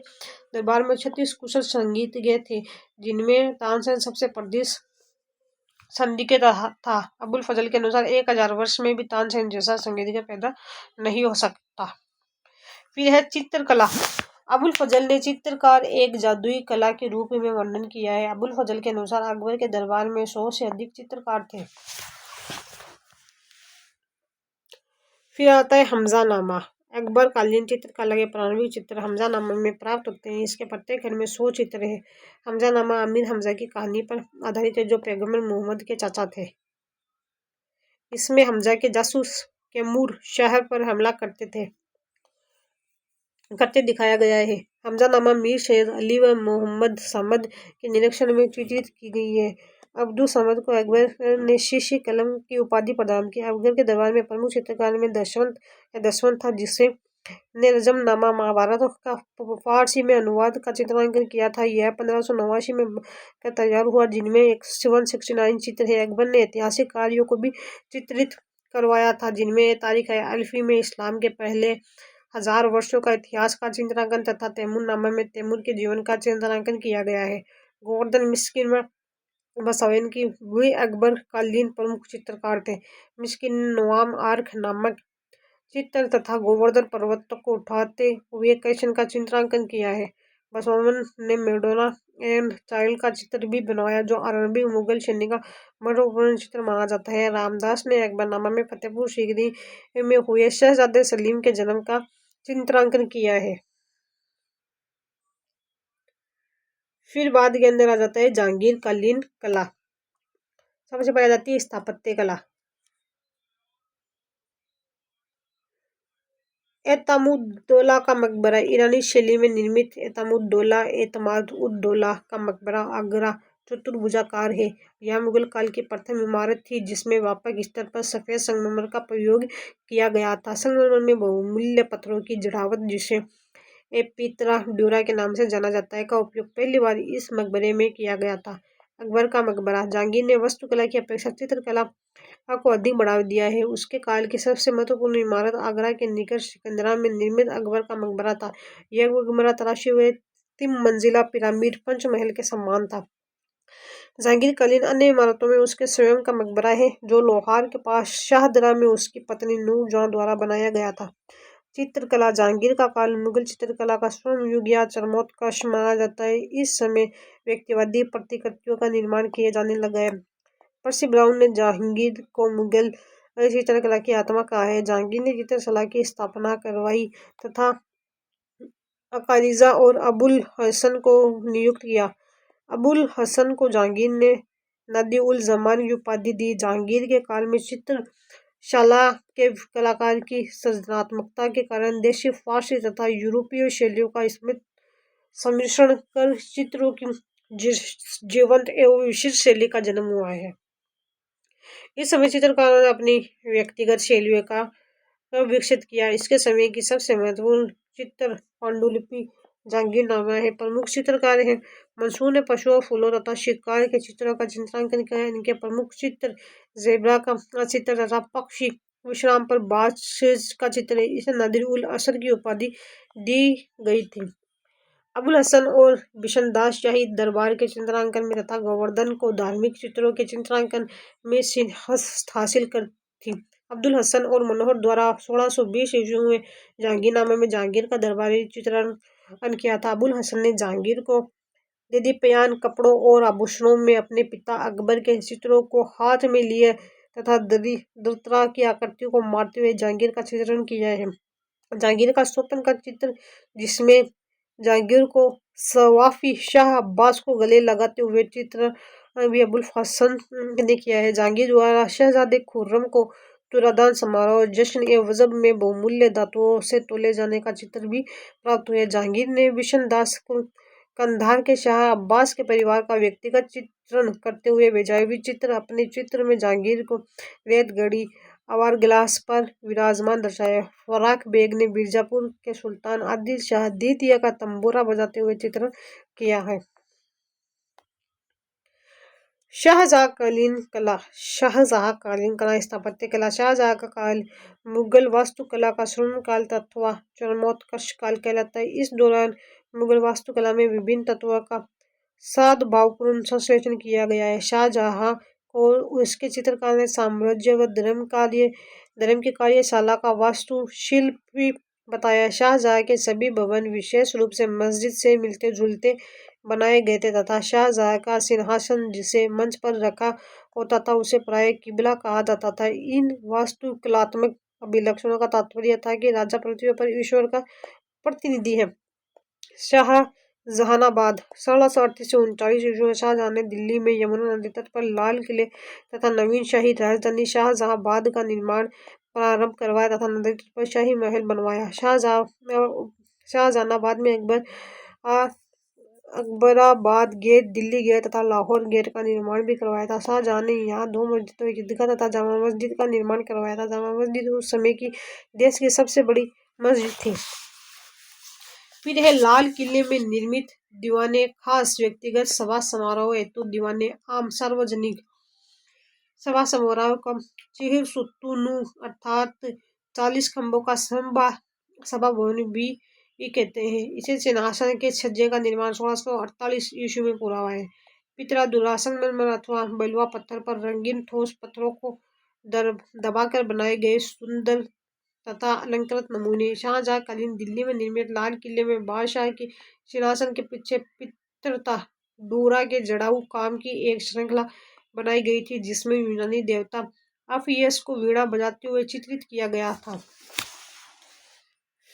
दरबार में 36 कुशल संगीतज्ञ थे, जिनमें तानसेन सबसे प्रसिद्ध संगीतज्ञ था। अबुल फजल के अनुसार 1000 वर्ष में भी तानसेन जैसा संगीतज्ञ पैदा नहीं हो सकता। फिर है चित्रकला। अबुल फजल ने चित्रकार एक जादुई कला के रूप में वर्णन किया है। अबुल फजल के अनुसार अकबर के दरबार में 100 से अधिक चित्रकार थे। फिर आता है हमजानामा। अकबर कालीन चित्रकला के प्रारंभिक चित्र हमजानामा में प्राप्त होते हैं। इसके प्रत्येक खंड में 100 चित्र है। हमजानामा अमीर हमजा की कहानी पर आधारित है, जो पैगंबर मोहम्मद के चाचा थे। इसमें हमजा के जासूस कैमूर शहर पर हमला करते दिखाया गया है। हमजानामा मीर सैयद अली व मोहम्मद समद के निरीक्षण में चित्रित की गई है। अब्दुल समद को अकबर ने शीशी कलम की उपाधि प्रदान की। अकबर के दरबार में प्रमुख चित्रकार में दसवंत था, जिसे ने रजमनामा महाभारत का फारसी में अनुवाद का चित्रांकन किया था। यह 1589 में तैयार हुआ, जिनमें 169 चित्र है। अकबर ने ऐतिहासिक कार्यों को भी चित्रित करवाया था, जिनमें तारीख है अल्फी में इस्लाम के पहले 1000 वर्षों का इतिहास का चित्रांकन तथा तैमूरनामा में तैमूर के जीवन का चित्रांकन किया गया है। गोवर्धन मिस्किन व बसावेन की वे अकबर कालीन प्रमुख चित्रकार थे। मिस्किन नवाम आर्क नामक चित्र तथा गोवर्धन पर्वत को उठाते हुए कृष्ण का चित्रांकन किया है। बसवान ने मेडोना एंड चाइल्ड का चित्र भी बनवाया, जो आरंभी मुगल सैन्य का महत्वपूर्ण चित्र माना जाता है। रामदास ने अकबरनामा में फतेहपुर सीकरी में हुए शहजादे सलीम के जन्म का चित्रांकन किया है। फिर बाद के अंदर आ जाता है जहांगीर कालीन कला। सबसे पहले आ जाती है स्थापत्य कला। एतमुद्दौला का मकबरा ईरानी शैली में निर्मित एतमुद्दौला एतमाद-उद-दौला का मकबरा आगरा चतुर्भुजाकार है। यह मुगल काल की प्रथम इमारत थी, जिसमें व्यापक स्तर पर सफेद संगमरमर का प्रयोग किया गया था। संगमरमर में बहुमूल्य पत्थरों की जड़ावट, जिसे एपित्रा ड्यूरा के नाम से जाना जाता है, का उपयोग पहली बार इस मकबरे में किया गया था। अकबर का मकबरा। जहांगीर ने वास्तुकला की अपेक्षा चित्रकला को अधिक बढ़ावा दिया है। उसके काल की सबसे महत्वपूर्ण इमारत आगरा के निकट सिकंदरा में निर्मित अकबर का मकबरा था। यह मकबरा तराशे हुए 3 मंजिला पिरामिड पंचमहल के समान था। जहांगीर कालीन अन्य इमारतों में उसके स्वयं का मकबरा है, जो लोहार के पास शाहदरा में उसकी पत्नी नूर जहां द्वारा बनाया गया था। चित्रकला। जहांगीर का काल मुगल चित्रकला का स्वर्ण युग या चरमोत्कर्ष माना जाता है। इस समय व्यक्तिवादी प्रतिकृतियों का निर्माण किए जाने लगा है। पर्सी ब्राउन ने जहांगीर को मुगल चित्रकला की आत्मा कहा है। जहांगीर ने चित्रकला की स्थापना करवाई तथा अकारिजा और अबुल हसन को नियुक्त किया। अबुल हसन को जहांगीर ने नदी उल जमान की उपाधि दी। जहांगीर के काल में चित्रशाला के कलाकार की सृजनात्मकता के कारण देशी, फारसी तथा यूरोपीय शैलियों का सम्मिश्रण कर चित्रों की जीवंत एवं विशिष्ट शैली का जन्म हुआ है। इस समय चित्रकारों ने अपनी व्यक्तिगत शैलियों का विकसित किया। इसके समय की सबसे महत्वपूर्ण चित्र पांडुलिपि जहांगीरनामा है। प्रमुख चित्रकार हैं। मंसूर ने पशुओं, फूलों तथा शिकार के चित्रों का चित्रांकन किया है। इनके प्रमुख चित्र ज़ेब्रा का चित्र तथा पक्षी विश्राम पर बाज का चित्र है। इसे नादिर उल असर की उपाधि दी गई थी। अबुल हसन और बिशनदास शाही दरबार के चित्रांकन में तथा गोवर्धन को धार्मिक चित्रों के चित्रांकन में सिंहस्थ हासिल कर थी। अब्दुल हसन और मनोहर द्वारा 1620 ईस्वी में जहांगीरनामा में जहांगीर का दरबारी चित्रांकन किया था। अबुल हसन ने जहांगीर को देदीप्यमान कपड़ों और आभूषणों में अपने पिता अकबर के चित्रों को हाथ में लिए तथा दरिद्रता की आकृतियों को मारते हुए जहांगीर का चित्रण किया है। जहांगीर का स्वप्न का चित्र, जिसमें जहांगीर को सवाफी शाह अब्बास को गले लगाते हुए चित्र भी अबुल हसन ने किया है। जहांगीर द्वारा शहजादे खुर्रम को तुलादान समारोह जश्न ए वजब में बहुमूल्य धातुओं से तोले जाने का चित्र भी प्राप्त हुए। जहांगीर ने बिशन दास को कंधार के शाह अब्बास के परिवार का व्यक्तिगत चित्रण करते हुए भेजा। चित्र अपने चित्र में जहांगीर को रेतगढ़ी आवार गिलास पर विराजमान दर्शाया। फराक बेग ने बीजापुर के सुल्तान आदिल शाह द्वितीय का तंबूरा बजाते हुए चित्रण किया है। शाहजहांकालीन कला स्थापत्य कला शाहजहां का काल मुगल वास्तुकला का स्वर्ण काल तथा चरमोत्कर्ष काल कहलाता है। इस दौरान मुगल वास्तुकला में विभिन्न तत्वों का सद्भावपूर्ण संश्लेषण किया गया है। शाहजहां को उसके चित्रकार ने साम्राज्य व धर्म की कार्यशाला का वास्तुशिल्पी बताया। शाहजहां के सभी भवन विशेष रूप से मस्जिद से मिलते जुलते बनाए गए थे तथा शाहजहां का सिंहासन जिसे मंच पर रखा होता था उसे प्राय किबला कहा जाता था। इन वास्तुकलात्मक अभिलक्षणों का तात्पर्य था कि राजा पृथ्वी पर ईश्वर का प्रतिनिधि है। शाहजहानाबाद 1638 से 39 ईस्वी में शाहजहां ने दिल्ली में यमुना नदी तट पर लाल किले तथा नवीन शाही राजधानी शाहजहांबाद का निर्माण प्रारंभ करवाया तथा नदी तट पर शाही महल बनवाया। शाहजहानाबाद में अकबराबाद गेट, दिल्ली गेट तथा लाहौर गेट का निर्माण भी करवाया था। शाहजहां ने यहाँ 2 मस्जिदों, एक ईदगाह तथा जामा मस्जिद का निर्माण करवाया था। जामा मस्जिद उस समय की देश की सबसे बड़ी मस्जिद थी। फिर है लाल किले में निर्मित दीवाने खास, व्यक्तिगत सभा समारोह हेतु दीवाने आम, सार्वजनिक सभा समारोह का चिहिर सुत्तूनू अर्थात 40 खंभों का सभा भवन भी कहते हैं। इसे सिंहासन के छज्जे का निर्माण 1648 ईस्वी में पूरा हुआ है। पितरा दुरासन मरमर अथवा बलुआ पत्थर पर रंगीन ठोस पत्थरों को दबाकर बनाए गए सुंदर तथा अलंकृत नमूने। शाहजहांकालीन दिल्ली में निर्मित लाल किले में बादशाह के सिंहासन के पीछे पितृता डूरा के जड़ाऊ काम की एक श्रृंखला बनाई गई थी जिसमें यूनानी देवता अफियस को वीणा बजाते हुए चित्रित किया गया था।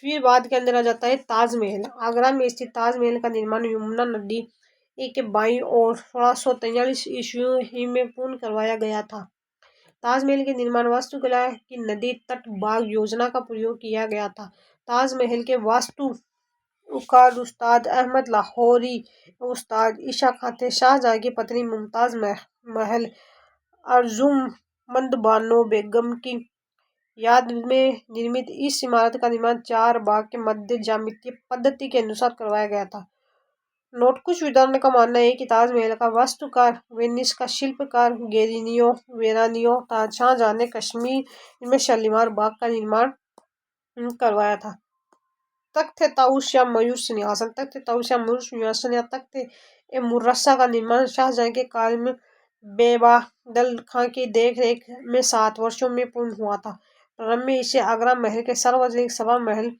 फिर बाद के अंदर आ जाता है ताजमहल। आगरा में स्थित ताजमहल का निर्माण यमुना नदी के बाईं ओर 1643 ईस्वी में पूर्ण करवाया गया था। ताजमहल के निर्माण वास्तुकला की नदी तट बाग योजना का प्रयोग किया गया था। ताजमहल के वास्तुकार उस्ताद अहमद लाहौरी उस्ताद ईशा खां थे। शाहजहां की पत्नी मुमताज महल अर्जुमंद बानो बेगम की याद में निर्मित इस इमारत का निर्माण 4 बाग के मध्य ज्यामितीय पद्धति के अनुसार करवाया गया था। नोट: कुछ विद्वानों का मानना है कि ताजमहल का वास्तुकार वेनिस का शिल्पकार वेरानियो था। शाहजहां ने कश्मीर में शालीमार बाग का निर्माण करवाया था। तख्त ताउस या मयूर सिंहासन। तख्त ताउस या मयूर सिंहासन या तख्त ए मुर्रसा का निर्माण शाहजहां के काल में बेबादल खां की देखरेख में 7 वर्षों में पूर्ण हुआ था। प्रारंभ में इसे आगरा महल के सार्वजनिक सभा महल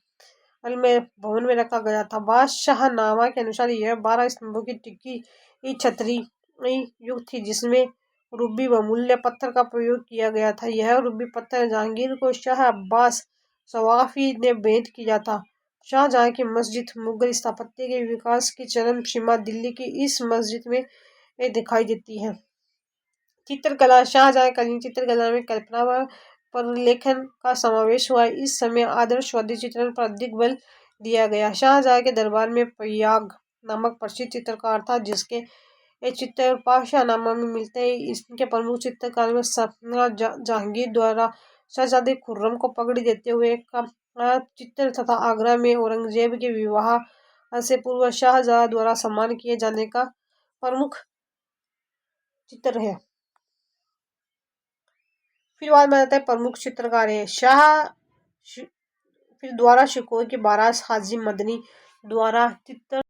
में भवन में रखा गया था। बादशाहनामा के अनुसार यह 12 स्तंभों की टिकी छतरी युक्त थी जिसमें रूबी बहुमूल्य पत्थर का प्रयोग किया गया था। यह रूबी पत्थर जहांगीर को शाह अब्बास सवाफी ने भेंट किया था। शाहजहां की मस्जिद। मुगल स्थापत्य के विकास की चरम सीमा दिल्ली की इस मस्जिद में दिखाई देती है। चित्रकला। शाहजहांकालीन चित्रकला में कल्पना व प्रलेखन का समावेश हुआ। इस समय आदर्शवादी चित्रण पर अधिक बल दिया गया। शाहजहां के दरबार में फय्याज नामक प्रसिद्ध चित्रकार था जिसके चित्र पाशानामा में मिलते हैं। इसके प्रमुख चित्रकार में जहांगीर द्वारा शहजादे खुर्रम को पगड़ी देते हुए का चित्र तथा आगरा में औरंगजेब के विवाह से पूर्व शाहजहां द्वारा सम्मान किए जाने का प्रमुख चित्र है। फिर बाद में आता है प्रमुख चित्रकार है फिर द्वारा शिकोह के बारास हाजी मदनी द्वारा चित्र